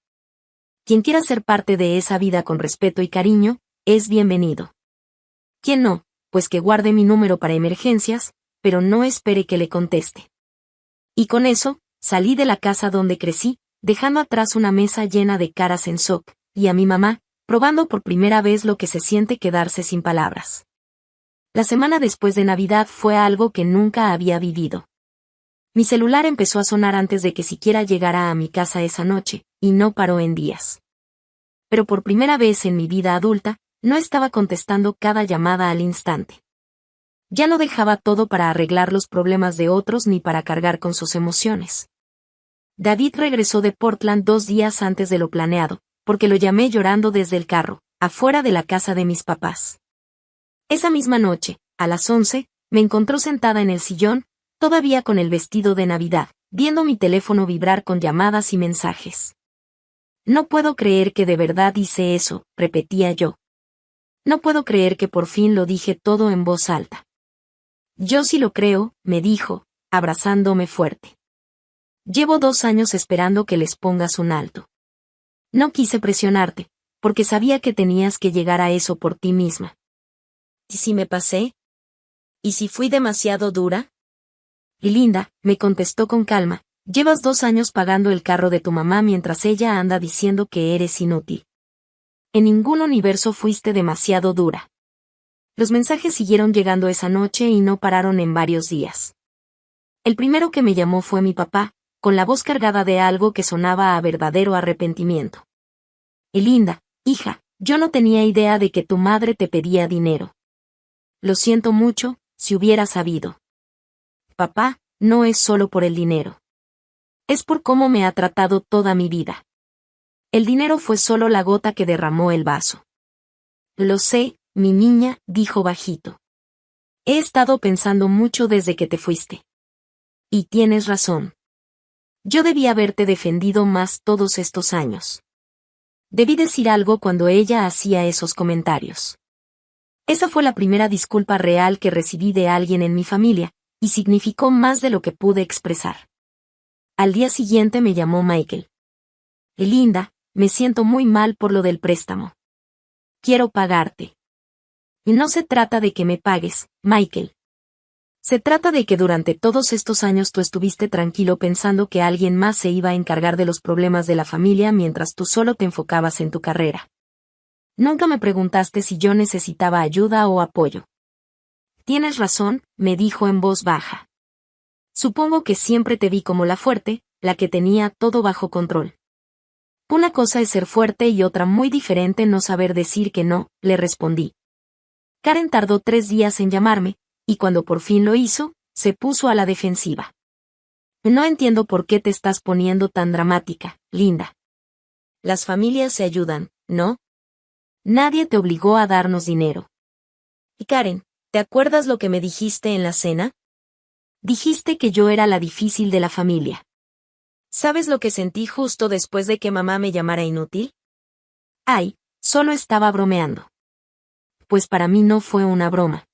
Quien quiera ser parte de esa vida con respeto y cariño, es bienvenido. Quien no, pues que guarde mi número para emergencias, pero no espere que le conteste. Y con eso, salí de la casa donde crecí, dejando atrás una mesa llena de caras en shock, y a mi mamá, probando por primera vez lo que se siente quedarse sin palabras. La semana después de Navidad fue algo que nunca había vivido. Mi celular empezó a sonar antes de que siquiera llegara a mi casa esa noche, y no paró en días. Pero por primera vez en mi vida adulta, no estaba contestando cada llamada al instante. Ya no dejaba todo para arreglar los problemas de otros ni para cargar con sus emociones. David regresó de Portland 2 días antes de lo planeado, porque lo llamé llorando desde el carro, afuera de la casa de mis papás. Esa misma noche, a las 11, me encontró sentada en el sillón, todavía con el vestido de Navidad, viendo mi teléfono vibrar con llamadas y mensajes. No puedo creer que de verdad hice eso, repetía yo. No puedo creer que por fin lo dije todo en voz alta. Yo sí lo creo, me dijo, abrazándome fuerte. Llevo 2 años esperando que les pongas un alto. No quise presionarte, porque sabía que tenías que llegar a eso por ti misma. ¿Y si me pasé? ¿Y si fui demasiado dura? Y Linda, me contestó con calma, llevas 2 años pagando el carro de tu mamá mientras ella anda diciendo que eres inútil. En ningún universo fuiste demasiado dura. Los mensajes siguieron llegando esa noche y no pararon en varios días. El primero que me llamó fue mi papá, con la voz cargada de algo que sonaba a verdadero arrepentimiento. Linda, hija, yo no tenía idea de que tu madre te pedía dinero. Lo siento mucho, si hubiera sabido. Papá, no es solo por el dinero. Es por cómo me ha tratado toda mi vida. El dinero fue solo la gota que derramó el vaso. Lo sé, mi niña, dijo bajito. He estado pensando mucho desde que te fuiste. Y tienes razón. Yo debí haberte defendido más todos estos años. Debí decir algo cuando ella hacía esos comentarios. Esa fue la primera disculpa real que recibí de alguien en mi familia, y significó más de lo que pude expresar. Al día siguiente me llamó Michael. Linda, me siento muy mal por lo del préstamo. Quiero pagarte. Y no se trata de que me pagues, Michael. Se trata de que durante todos estos años tú estuviste tranquilo pensando que alguien más se iba a encargar de los problemas de la familia mientras tú solo te enfocabas en tu carrera. Nunca me preguntaste si yo necesitaba ayuda o apoyo. Tienes razón, me dijo en voz baja. Supongo que siempre te vi como la fuerte, la que tenía todo bajo control. Una cosa es ser fuerte y otra muy diferente no saber decir que no, le respondí. Karen tardó 3 días en llamarme, y cuando por fin lo hizo, se puso a la defensiva. No entiendo por qué te estás poniendo tan dramática, Linda. Las familias se ayudan, ¿no? Nadie te obligó a darnos dinero. Y Karen, ¿te acuerdas lo que me dijiste en la cena? Dijiste que yo era la difícil de la familia. ¿Sabes lo que sentí justo después de que mamá me llamara inútil? Ay, solo estaba bromeando. Pues para mí no fue una broma.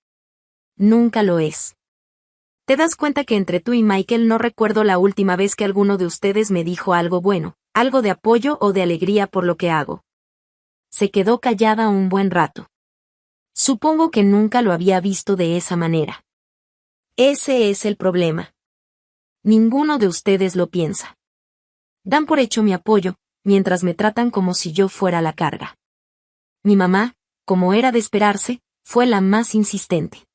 Nunca lo es. ¿Te das cuenta que entre tú y Michael no recuerdo la última vez que alguno de ustedes me dijo algo bueno, algo de apoyo o de alegría por lo que hago? Se quedó callada un buen rato. Supongo que nunca lo había visto de esa manera. Ese es el problema. Ninguno de ustedes lo piensa. Dan por hecho mi apoyo, mientras me tratan como si yo fuera la carga. Mi mamá, como era de esperarse, fue la más insistente.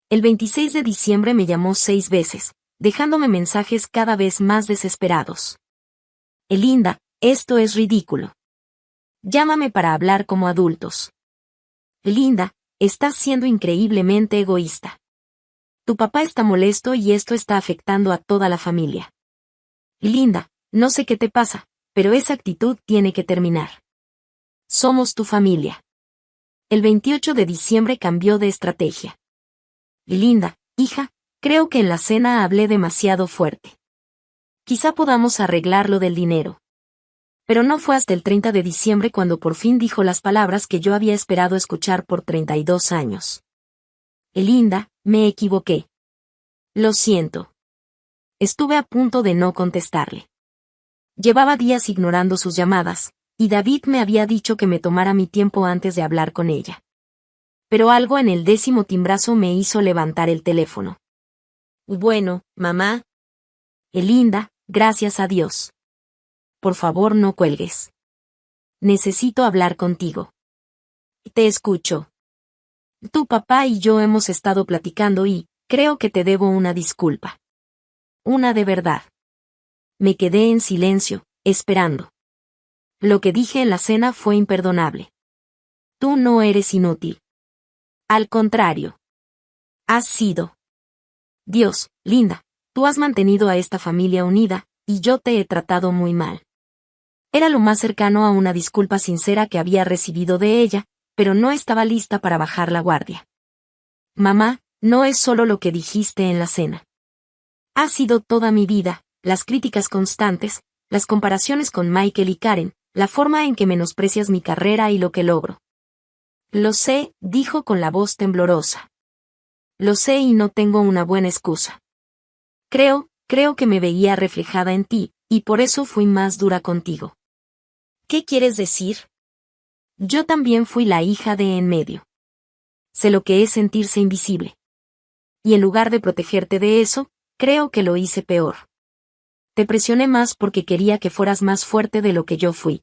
El 26 de diciembre me llamó 6 veces, dejándome mensajes cada vez más desesperados. Linda, esto es ridículo. Llámame para hablar como adultos. Linda, estás siendo increíblemente egoísta. Tu papá está molesto y esto está afectando a toda la familia. Linda, no sé qué te pasa, pero esa actitud tiene que terminar. Somos tu familia. El 28 de diciembre cambió de estrategia. Linda, hija, creo que en la cena hablé demasiado fuerte. Quizá podamos arreglar lo del dinero. Pero no fue hasta el 30 de diciembre cuando por fin dijo las palabras que yo había esperado escuchar por 32 años. Linda, me equivoqué. Lo siento. Estuve a punto de no contestarle. Llevaba días ignorando sus llamadas, y David me había dicho que me tomara mi tiempo antes de hablar con ella. pero algo en el 10º timbrazo me hizo levantar el teléfono. Bueno, mamá. Linda, gracias a Dios. Por favor, no cuelgues. Necesito hablar contigo. Te escucho. Tu papá y yo hemos estado platicando y creo que te debo una disculpa. Una de verdad. Me quedé en silencio, esperando. Lo que dije en la cena fue imperdonable. Tú no eres inútil. Al contrario. Has sido. Dios, Linda, tú has mantenido a esta familia unida, y yo te he tratado muy mal. Era lo más cercano a una disculpa sincera que había recibido de ella, pero no estaba lista para bajar la guardia. Mamá, no es solo lo que dijiste en la cena. Ha sido toda mi vida, las críticas constantes, las comparaciones con Michael y Karen, la forma en que menosprecias mi carrera y lo que logro. Lo sé, dijo con la voz temblorosa. Lo sé y no tengo una buena excusa. Creo que me veía reflejada en ti, y por eso fui más dura contigo. ¿Qué quieres decir? Yo también fui la hija de en medio. Sé lo que es sentirse invisible. Y en lugar de protegerte de eso, creo que lo hice peor. Te presioné más porque quería que fueras más fuerte de lo que yo fui.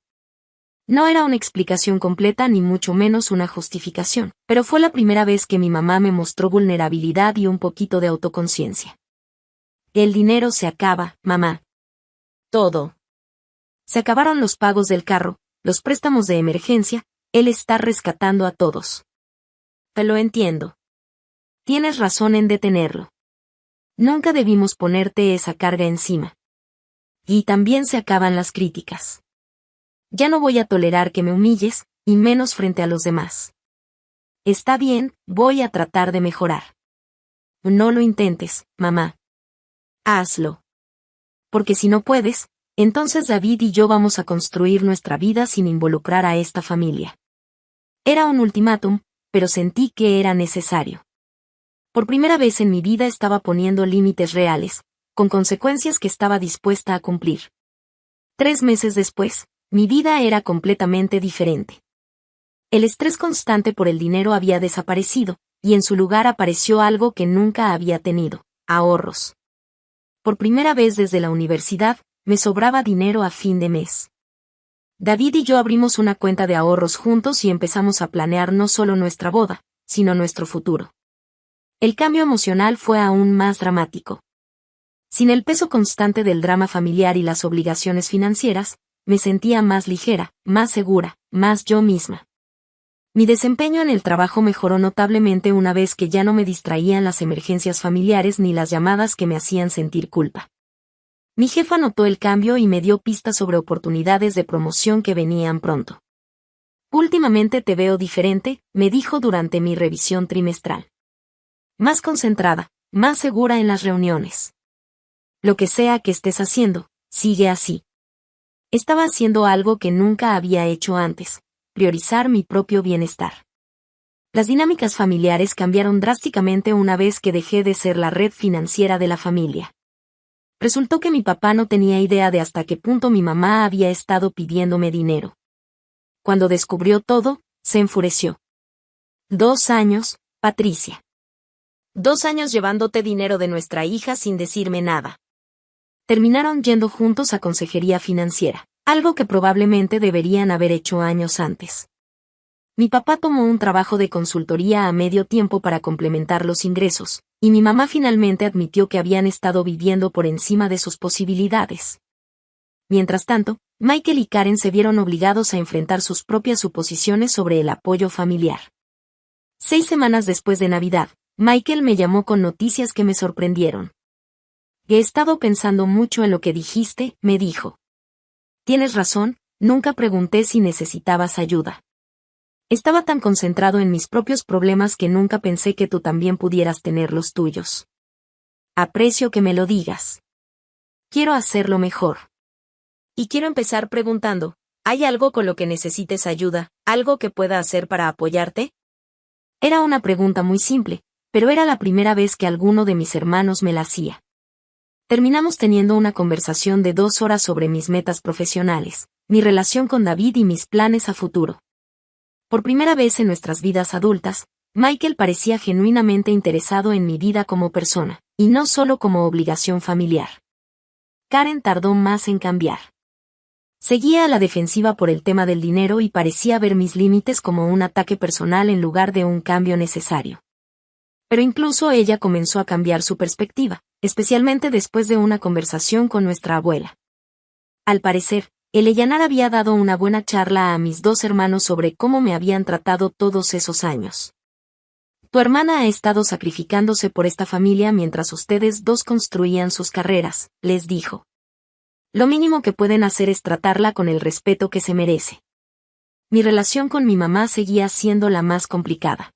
No era una explicación completa ni mucho menos una justificación, pero fue la primera vez que mi mamá me mostró vulnerabilidad y un poquito de autoconciencia. El dinero se acaba, mamá. Todo. Se acabaron los pagos del carro, los préstamos de emergencia, él está rescatando a todos. Te lo entiendo. Tienes razón en detenerlo. Nunca debimos ponerte esa carga encima. Y también se acaban las críticas. Ya no voy a tolerar que me humilles, y menos frente a los demás. Está bien, voy a tratar de mejorar. No lo intentes, mamá. Hazlo. Porque si no puedes, entonces David y yo vamos a construir nuestra vida sin involucrar a esta familia. Era un ultimátum, pero sentí que era necesario. Por primera vez en mi vida estaba poniendo límites reales, con consecuencias que estaba dispuesta a cumplir. 3 meses después, mi vida era completamente diferente. El estrés constante por el dinero había desaparecido, y en su lugar apareció algo que nunca había tenido: ahorros. Por primera vez desde la universidad, me sobraba dinero a fin de mes. David y yo abrimos una cuenta de ahorros juntos y empezamos a planear no solo nuestra boda, sino nuestro futuro. El cambio emocional fue aún más dramático. Sin el peso constante del drama familiar y las obligaciones financieras, me sentía más ligera, más segura, más yo misma. Mi desempeño en el trabajo mejoró notablemente una vez que ya no me distraían las emergencias familiares ni las llamadas que me hacían sentir culpa. Mi jefa notó el cambio y me dio pistas sobre oportunidades de promoción que venían pronto. Últimamente te veo diferente, me dijo durante mi revisión trimestral. Más concentrada, más segura en las reuniones. Lo que sea que estés haciendo, sigue así. Estaba haciendo algo que nunca había hecho antes: priorizar mi propio bienestar. Las dinámicas familiares cambiaron drásticamente una vez que dejé de ser la red financiera de la familia. Resultó que mi papá no tenía idea de hasta qué punto mi mamá había estado pidiéndome dinero. Cuando descubrió todo, se enfureció. 2 años, Patricia. 2 años llevándote dinero de nuestra hija sin decirme nada. Terminaron yendo juntos a consejería financiera, algo que probablemente deberían haber hecho años antes. Mi papá tomó un trabajo de consultoría a medio tiempo para complementar los ingresos, y mi mamá finalmente admitió que habían estado viviendo por encima de sus posibilidades. Mientras tanto, Michael y Karen se vieron obligados a enfrentar sus propias suposiciones sobre el apoyo familiar. 6 semanas después de Navidad, Michael me llamó con noticias que me sorprendieron. He estado pensando mucho en lo que dijiste, me dijo. Tienes razón, nunca pregunté si necesitabas ayuda. Estaba tan concentrado en mis propios problemas que nunca pensé que tú también pudieras tener los tuyos. Aprecio que me lo digas. Quiero hacerlo mejor. Y quiero empezar preguntando, ¿hay algo con lo que necesites ayuda, algo que pueda hacer para apoyarte? Era una pregunta muy simple, pero era la primera vez que alguno de mis hermanos me la hacía. Terminamos teniendo una conversación de 2 horas sobre mis metas profesionales, mi relación con David y mis planes a futuro. Por primera vez en nuestras vidas adultas, Michael parecía genuinamente interesado en mi vida como persona, y no solo como obligación familiar. Karen tardó más en cambiar. Seguía a la defensiva por el tema del dinero y parecía ver mis límites como un ataque personal en lugar de un cambio necesario. Pero incluso ella comenzó a cambiar su perspectiva, especialmente después de una conversación con nuestra abuela. Al parecer, el Eyanar había dado una buena charla a mis dos hermanos sobre cómo me habían tratado todos esos años. Tu hermana ha estado sacrificándose por esta familia mientras ustedes dos construían sus carreras, les dijo. Lo mínimo que pueden hacer es tratarla con el respeto que se merece. Mi relación con mi mamá seguía siendo la más complicada.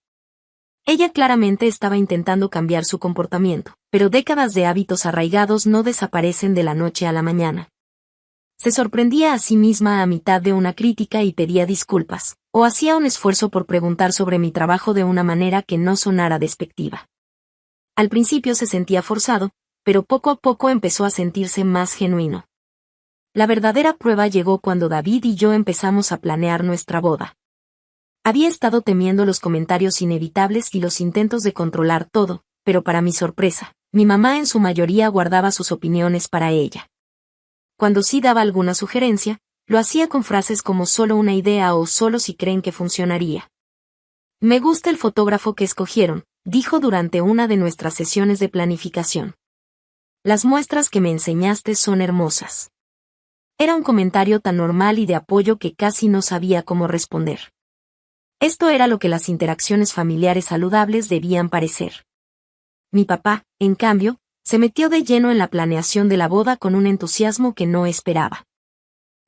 Ella claramente estaba intentando cambiar su comportamiento, pero décadas de hábitos arraigados no desaparecen de la noche a la mañana. Se sorprendía a sí misma a mitad de una crítica y pedía disculpas, o hacía un esfuerzo por preguntar sobre mi trabajo de una manera que no sonara despectiva. Al principio se sentía forzado, pero poco a poco empezó a sentirse más genuino. La verdadera prueba llegó cuando David y yo empezamos a planear nuestra boda. Había estado temiendo los comentarios inevitables y los intentos de controlar todo, pero para mi sorpresa, mi mamá en su mayoría guardaba sus opiniones para ella. Cuando sí daba alguna sugerencia, lo hacía con frases como solo una idea o solo si creen que funcionaría. Me gusta el fotógrafo que escogieron, dijo durante una de nuestras sesiones de planificación. Las muestras que me enseñaste son hermosas. Era un comentario tan normal y de apoyo que casi no sabía cómo responder. Esto era lo que las interacciones familiares saludables debían parecer. Mi papá, en cambio, se metió de lleno en la planeación de la boda con un entusiasmo que no esperaba.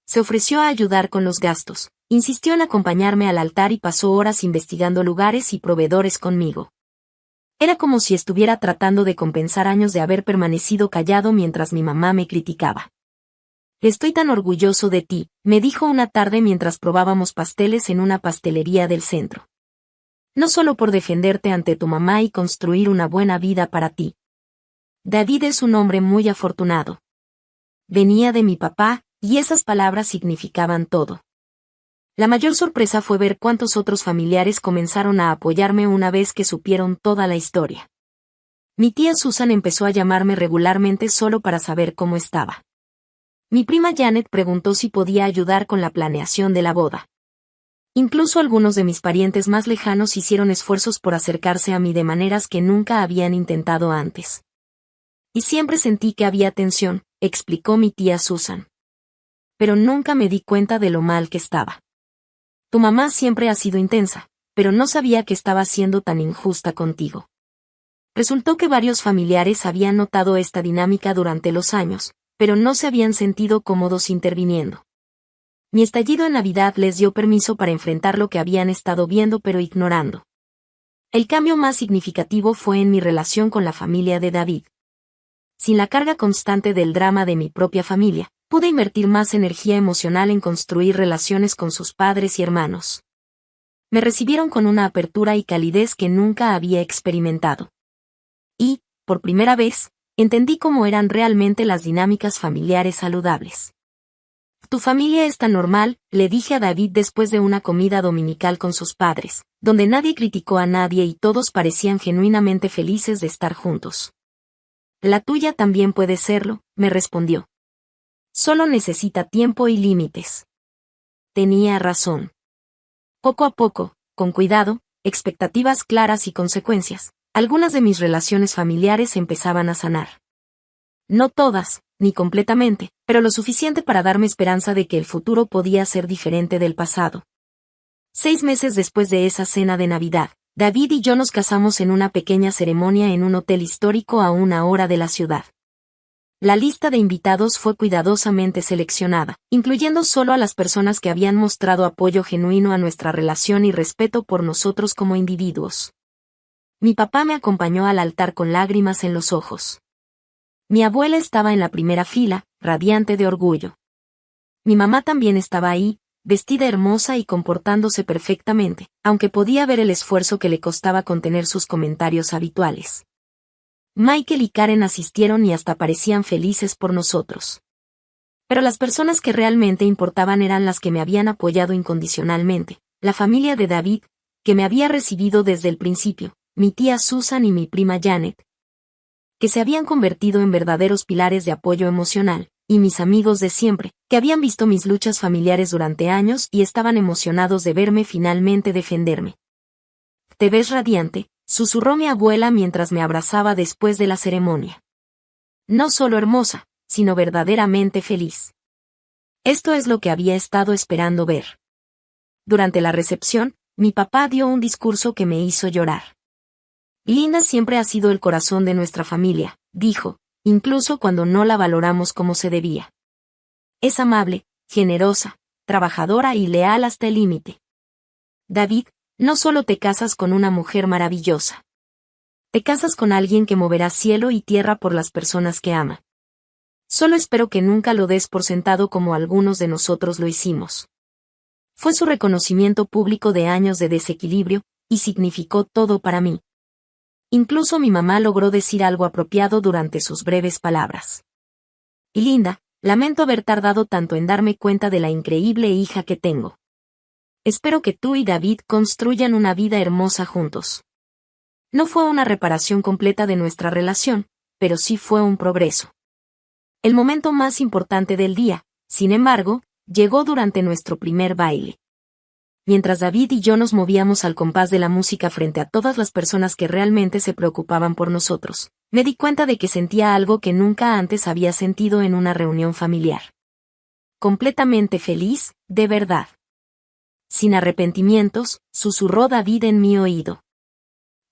Se ofreció a ayudar con los gastos, insistió en acompañarme al altar y pasó horas investigando lugares y proveedores conmigo. Era como si estuviera tratando de compensar años de haber permanecido callado mientras mi mamá me criticaba. Estoy tan orgulloso de ti, me dijo una tarde mientras probábamos pasteles en una pastelería del centro. No solo por defenderte ante tu mamá y construir una buena vida para ti. David es un hombre muy afortunado. Venía de mi papá, y esas palabras significaban todo. La mayor sorpresa fue ver cuántos otros familiares comenzaron a apoyarme una vez que supieron toda la historia. Mi tía Susan empezó a llamarme regularmente solo para saber cómo estaba. Mi prima Janet preguntó si podía ayudar con la planeación de la boda. Incluso algunos de mis parientes más lejanos hicieron esfuerzos por acercarse a mí de maneras que nunca habían intentado antes. Y siempre sentí que había tensión, explicó mi tía Susan. Pero nunca me di cuenta de lo mal que estaba. Tu mamá siempre ha sido intensa, pero no sabía que estaba siendo tan injusta contigo. Resultó que varios familiares habían notado esta dinámica durante los años, pero no se habían sentido cómodos interviniendo. Mi estallido en Navidad les dio permiso para enfrentar lo que habían estado viendo pero ignorando. El cambio más significativo fue en mi relación con la familia de David. Sin la carga constante del drama de mi propia familia, pude invertir más energía emocional en construir relaciones con sus padres y hermanos. Me recibieron con una apertura y calidez que nunca había experimentado. Y, por primera vez, entendí cómo eran realmente las dinámicas familiares saludables. Tu familia es tan normal, le dije a David después de una comida dominical con sus padres, donde nadie criticó a nadie y todos parecían genuinamente felices de estar juntos. La tuya también puede serlo, me respondió. Solo necesita tiempo y límites. Tenía razón. Poco a poco, con cuidado, expectativas claras y consecuencias, algunas de mis relaciones familiares empezaban a sanar. No todas, ni completamente, pero lo suficiente para darme esperanza de que el futuro podía ser diferente del pasado. 6 meses después de esa cena de Navidad, David y yo nos casamos en una pequeña ceremonia en un hotel histórico a 1 hora de la ciudad. La lista de invitados fue cuidadosamente seleccionada, incluyendo solo a las personas que habían mostrado apoyo genuino a nuestra relación y respeto por nosotros como individuos. Mi papá me acompañó al altar con lágrimas en los ojos. Mi abuela estaba en la primera fila, radiante de orgullo. Mi mamá también estaba ahí, vestida hermosa y comportándose perfectamente, aunque podía ver el esfuerzo que le costaba contener sus comentarios habituales. Michael y Karen asistieron y hasta parecían felices por nosotros. Pero las personas que realmente importaban eran las que me habían apoyado incondicionalmente, la familia de David, que me había recibido desde el principio, mi tía Susan y mi prima Janet, que se habían convertido en verdaderos pilares de apoyo emocional, y mis amigos de siempre, que habían visto mis luchas familiares durante años y estaban emocionados de verme finalmente defenderme. «Te ves radiante», susurró mi abuela mientras me abrazaba después de la ceremonia. «No solo hermosa, sino verdaderamente feliz». Esto es lo que había estado esperando ver. Durante la recepción, mi papá dio un discurso que me hizo llorar. «Linda siempre ha sido el corazón de nuestra familia», dijo, incluso cuando no la valoramos como se debía. «Es amable, generosa, trabajadora y leal hasta el límite. David, no solo te casas con una mujer maravillosa. Te casas con alguien que moverá cielo y tierra por las personas que ama. Solo espero que nunca lo des por sentado como algunos de nosotros lo hicimos». Fue su reconocimiento público de años de desequilibrio, y significó todo para mí. Incluso mi mamá logró decir algo apropiado durante sus breves palabras. «Y Linda, lamento haber tardado tanto en darme cuenta de la increíble hija que tengo. Espero que tú y David construyan una vida hermosa juntos». No fue una reparación completa de nuestra relación, pero sí fue un progreso. El momento más importante del día, sin embargo, llegó durante nuestro primer baile. Mientras David y yo nos movíamos al compás de la música frente a todas las personas que realmente se preocupaban por nosotros, me di cuenta de que sentía algo que nunca antes había sentido en una reunión familiar. Completamente feliz, de verdad. Sin arrepentimientos, susurró David en mi oído.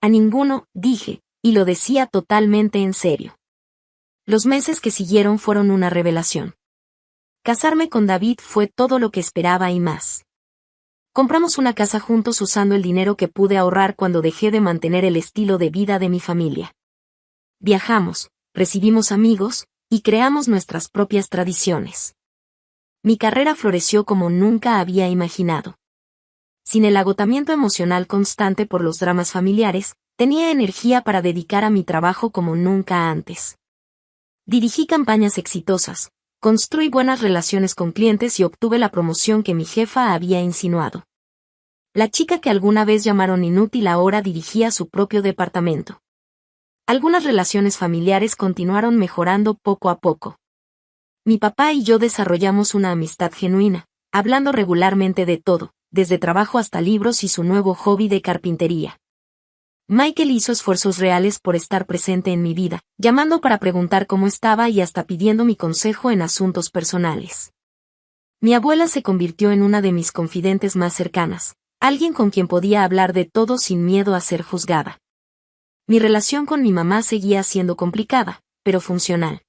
«A ninguno», dije, y lo decía totalmente en serio. Los meses que siguieron fueron una revelación. Casarme con David fue todo lo que esperaba y más. Compramos una casa juntos usando el dinero que pude ahorrar cuando dejé de mantener el estilo de vida de mi familia. Viajamos, recibimos amigos, y creamos nuestras propias tradiciones. Mi carrera floreció como nunca había imaginado. Sin el agotamiento emocional constante por los dramas familiares, tenía energía para dedicar a mi trabajo como nunca antes. Dirigí campañas exitosas, construí buenas relaciones con clientes y obtuve la promoción que mi jefa había insinuado. La chica que alguna vez llamaron inútil ahora dirigía su propio departamento. Algunas relaciones familiares continuaron mejorando poco a poco. Mi papá y yo desarrollamos una amistad genuina, hablando regularmente de todo, desde trabajo hasta libros y su nuevo hobby de carpintería. Michael hizo esfuerzos reales por estar presente en mi vida, llamando para preguntar cómo estaba y hasta pidiendo mi consejo en asuntos personales. Mi abuela se convirtió en una de mis confidentes más cercanas, alguien con quien podía hablar de todo sin miedo a ser juzgada. Mi relación con mi mamá seguía siendo complicada, pero funcional.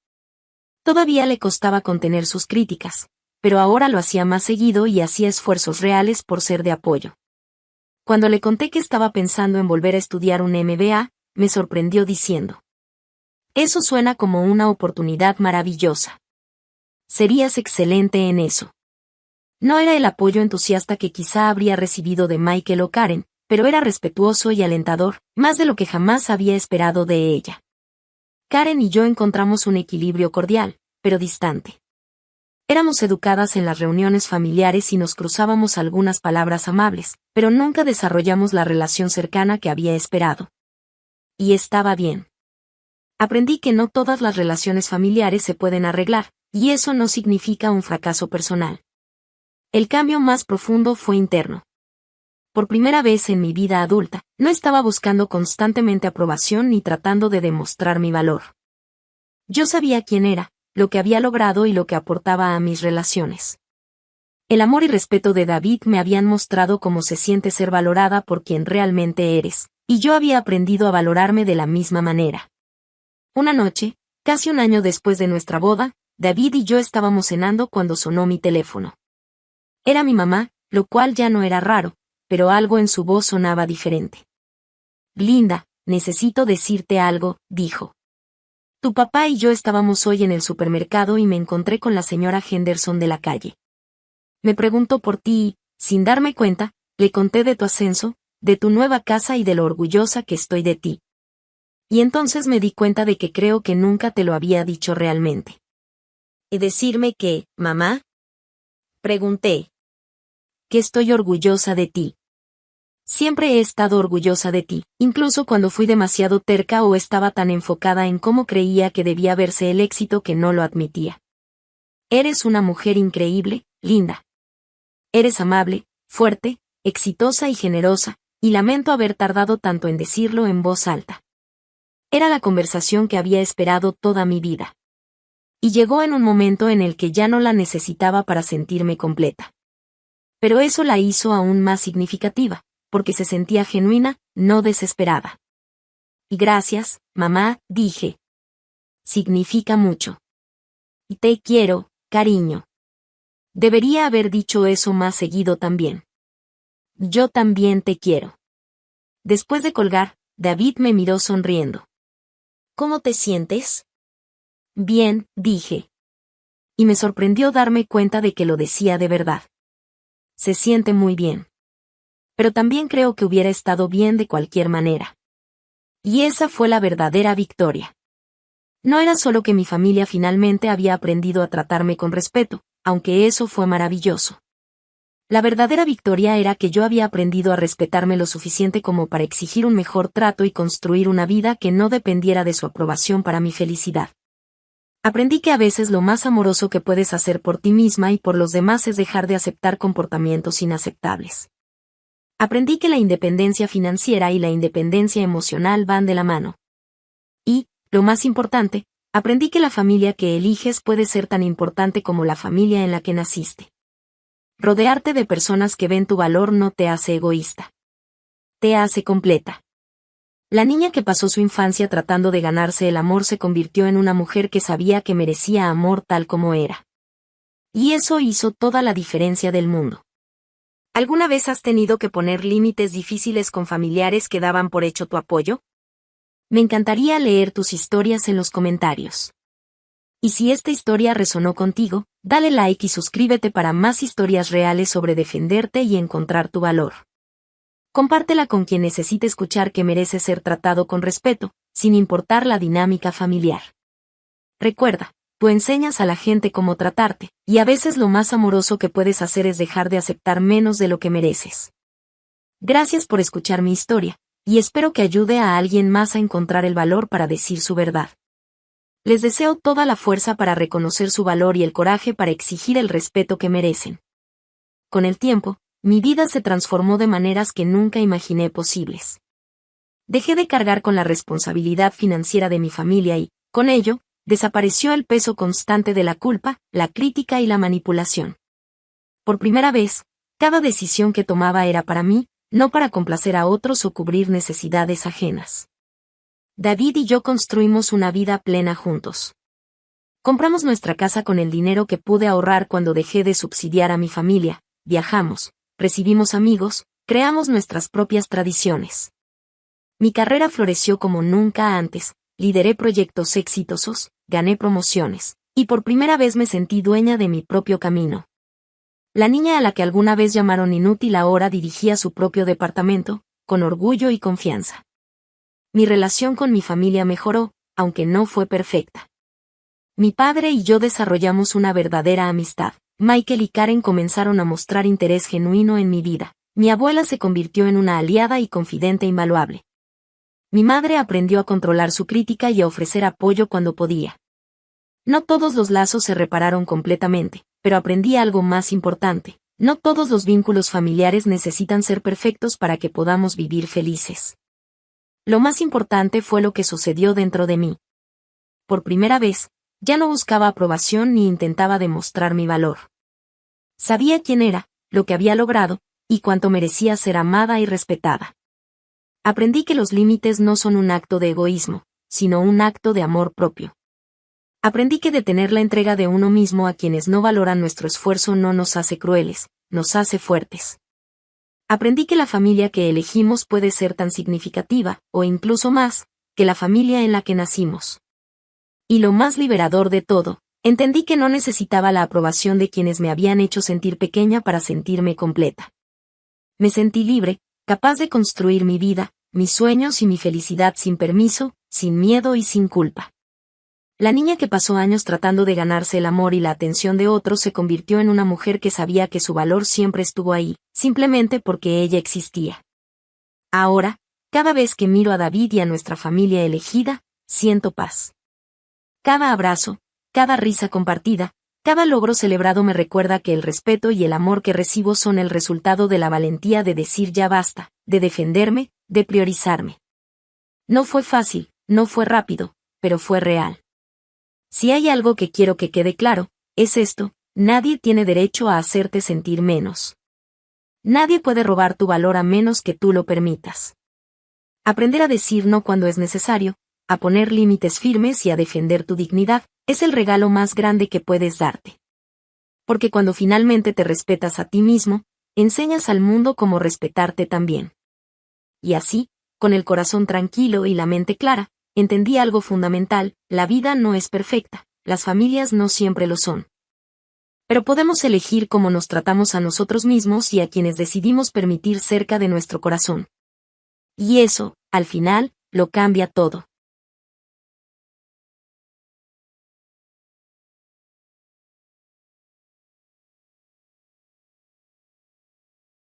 Todavía le costaba contener sus críticas, pero ahora lo hacía más seguido y hacía esfuerzos reales por ser de apoyo. Cuando le conté que estaba pensando en volver a estudiar un MBA, me sorprendió diciendo: «Eso suena como una oportunidad maravillosa. Serías excelente en eso». No era el apoyo entusiasta que quizá habría recibido de Michael o Karen, pero era respetuoso y alentador, más de lo que jamás había esperado de ella. Karen y yo encontramos un equilibrio cordial, pero distante. Éramos educadas en las reuniones familiares y nos cruzábamos algunas palabras amables, pero nunca desarrollamos la relación cercana que había esperado. Y estaba bien. Aprendí que no todas las relaciones familiares se pueden arreglar, y eso no significa un fracaso personal. El cambio más profundo fue interno. Por primera vez en mi vida adulta, no estaba buscando constantemente aprobación ni tratando de demostrar mi valor. Yo sabía quién era, lo que había logrado y lo que aportaba a mis relaciones. El amor y respeto de David me habían mostrado cómo se siente ser valorada por quien realmente eres, y yo había aprendido a valorarme de la misma manera. Una noche, casi un año después de nuestra boda, David y yo estábamos cenando cuando sonó mi teléfono. Era mi mamá, lo cual ya no era raro, pero algo en su voz sonaba diferente. «Linda, necesito decirte algo», dijo. «Tu papá y yo estábamos hoy en el supermercado y me encontré con la señora Henderson de la calle. Me preguntó por ti y, sin darme cuenta, le conté de tu ascenso, de tu nueva casa y de lo orgullosa que estoy de ti. Y entonces me di cuenta de que creo que nunca te lo había dicho realmente». «¿Y decirme qué, mamá?», pregunté. «Que estoy orgullosa de ti». Siempre he estado orgullosa de ti, incluso cuando fui demasiado terca o estaba tan enfocada en cómo creía que debía verse el éxito que no lo admitía. Eres una mujer increíble, linda. Eres amable, fuerte, exitosa y generosa, y lamento haber tardado tanto en decirlo en voz alta. Era la conversación que había esperado toda mi vida. Y llegó en un momento en el que ya no la necesitaba para sentirme completa. Pero eso la hizo aún más significativa, porque se sentía genuina, no desesperada. Y gracias, mamá, dije. Significa mucho. Y te quiero, cariño. Debería haber dicho eso más seguido también. Yo también te quiero. Después de colgar, David me miró sonriendo. ¿Cómo te sientes? Bien, dije. Y me sorprendió darme cuenta de que lo decía de verdad. Se siente muy bien. Pero también creo que hubiera estado bien de cualquier manera. Y esa fue la verdadera victoria. No era solo que mi familia finalmente había aprendido a tratarme con respeto, aunque eso fue maravilloso. La verdadera victoria era que yo había aprendido a respetarme lo suficiente como para exigir un mejor trato y construir una vida que no dependiera de su aprobación para mi felicidad. Aprendí que a veces lo más amoroso que puedes hacer por ti misma y por los demás es dejar de aceptar comportamientos inaceptables. Aprendí que la independencia financiera y la independencia emocional van de la mano. Y, lo más importante, aprendí que la familia que eliges puede ser tan importante como la familia en la que naciste. Rodearte de personas que ven tu valor no te hace egoísta. Te hace completa. La niña que pasó su infancia tratando de ganarse el amor se convirtió en una mujer que sabía que merecía amor tal como era. Y eso hizo toda la diferencia del mundo. ¿Alguna vez has tenido que poner límites difíciles con familiares que daban por hecho tu apoyo? Me encantaría leer tus historias en los comentarios. Y si esta historia resonó contigo, dale like y suscríbete para más historias reales sobre defenderte y encontrar tu valor. Compártela con quien necesite escuchar que merece ser tratado con respeto, sin importar la dinámica familiar. Recuerda, tú enseñas a la gente cómo tratarte, y a veces lo más amoroso que puedes hacer es dejar de aceptar menos de lo que mereces. Gracias por escuchar mi historia, y espero que ayude a alguien más a encontrar el valor para decir su verdad. Les deseo toda la fuerza para reconocer su valor y el coraje para exigir el respeto que merecen. Con el tiempo, mi vida se transformó de maneras que nunca imaginé posibles. Dejé de cargar con la responsabilidad financiera de mi familia y, con ello, desapareció el peso constante de la culpa, la crítica y la manipulación. Por primera vez, cada decisión que tomaba era para mí, no para complacer a otros o cubrir necesidades ajenas. David y yo construimos una vida plena juntos. Compramos nuestra casa con el dinero que pude ahorrar cuando dejé de subsidiar a mi familia, viajamos, recibimos amigos, creamos nuestras propias tradiciones. Mi carrera floreció como nunca antes, lideré proyectos exitosos, gané promociones, y por primera vez me sentí dueña de mi propio camino. La niña a la que alguna vez llamaron inútil ahora dirigía su propio departamento, con orgullo y confianza. Mi relación con mi familia mejoró, aunque no fue perfecta. Mi padre y yo desarrollamos una verdadera amistad. Michael y Karen comenzaron a mostrar interés genuino en mi vida. Mi abuela se convirtió en una aliada y confidente invaluable. Mi madre aprendió a controlar su crítica y a ofrecer apoyo cuando podía. No todos los lazos se repararon completamente, pero aprendí algo más importante. No todos los vínculos familiares necesitan ser perfectos para que podamos vivir felices. Lo más importante fue lo que sucedió dentro de mí. Por primera vez, ya no buscaba aprobación ni intentaba demostrar mi valor. Sabía quién era, lo que había logrado, y cuánto merecía ser amada y respetada. Aprendí que los límites no son un acto de egoísmo, sino un acto de amor propio. Aprendí que detener la entrega de uno mismo a quienes no valoran nuestro esfuerzo no nos hace crueles, nos hace fuertes. Aprendí que la familia que elegimos puede ser tan significativa, o incluso más, que la familia en la que nacimos. Y lo más liberador de todo, entendí que no necesitaba la aprobación de quienes me habían hecho sentir pequeña para sentirme completa. Me sentí libre, capaz de construir mi vida, mis sueños y mi felicidad sin permiso, sin miedo y sin culpa. La niña que pasó años tratando de ganarse el amor y la atención de otros se convirtió en una mujer que sabía que su valor siempre estuvo ahí, simplemente porque ella existía. Ahora, cada vez que miro a David y a nuestra familia elegida, siento paz. Cada abrazo, cada risa compartida, cada logro celebrado me recuerda que el respeto y el amor que recibo son el resultado de la valentía de decir ya basta, de defenderme, de priorizarme. No fue fácil, no fue rápido, pero fue real. Si hay algo que quiero que quede claro, es esto: nadie tiene derecho a hacerte sentir menos. Nadie puede robar tu valor a menos que tú lo permitas. Aprender a decir no cuando es necesario, a poner límites firmes y a defender tu dignidad, es el regalo más grande que puedes darte. Porque cuando finalmente te respetas a ti mismo, enseñas al mundo cómo respetarte también. Y así, con el corazón tranquilo y la mente clara, entendí algo fundamental: la vida no es perfecta, las familias no siempre lo son. Pero podemos elegir cómo nos tratamos a nosotros mismos y a quienes decidimos permitir cerca de nuestro corazón. Y eso, al final, lo cambia todo.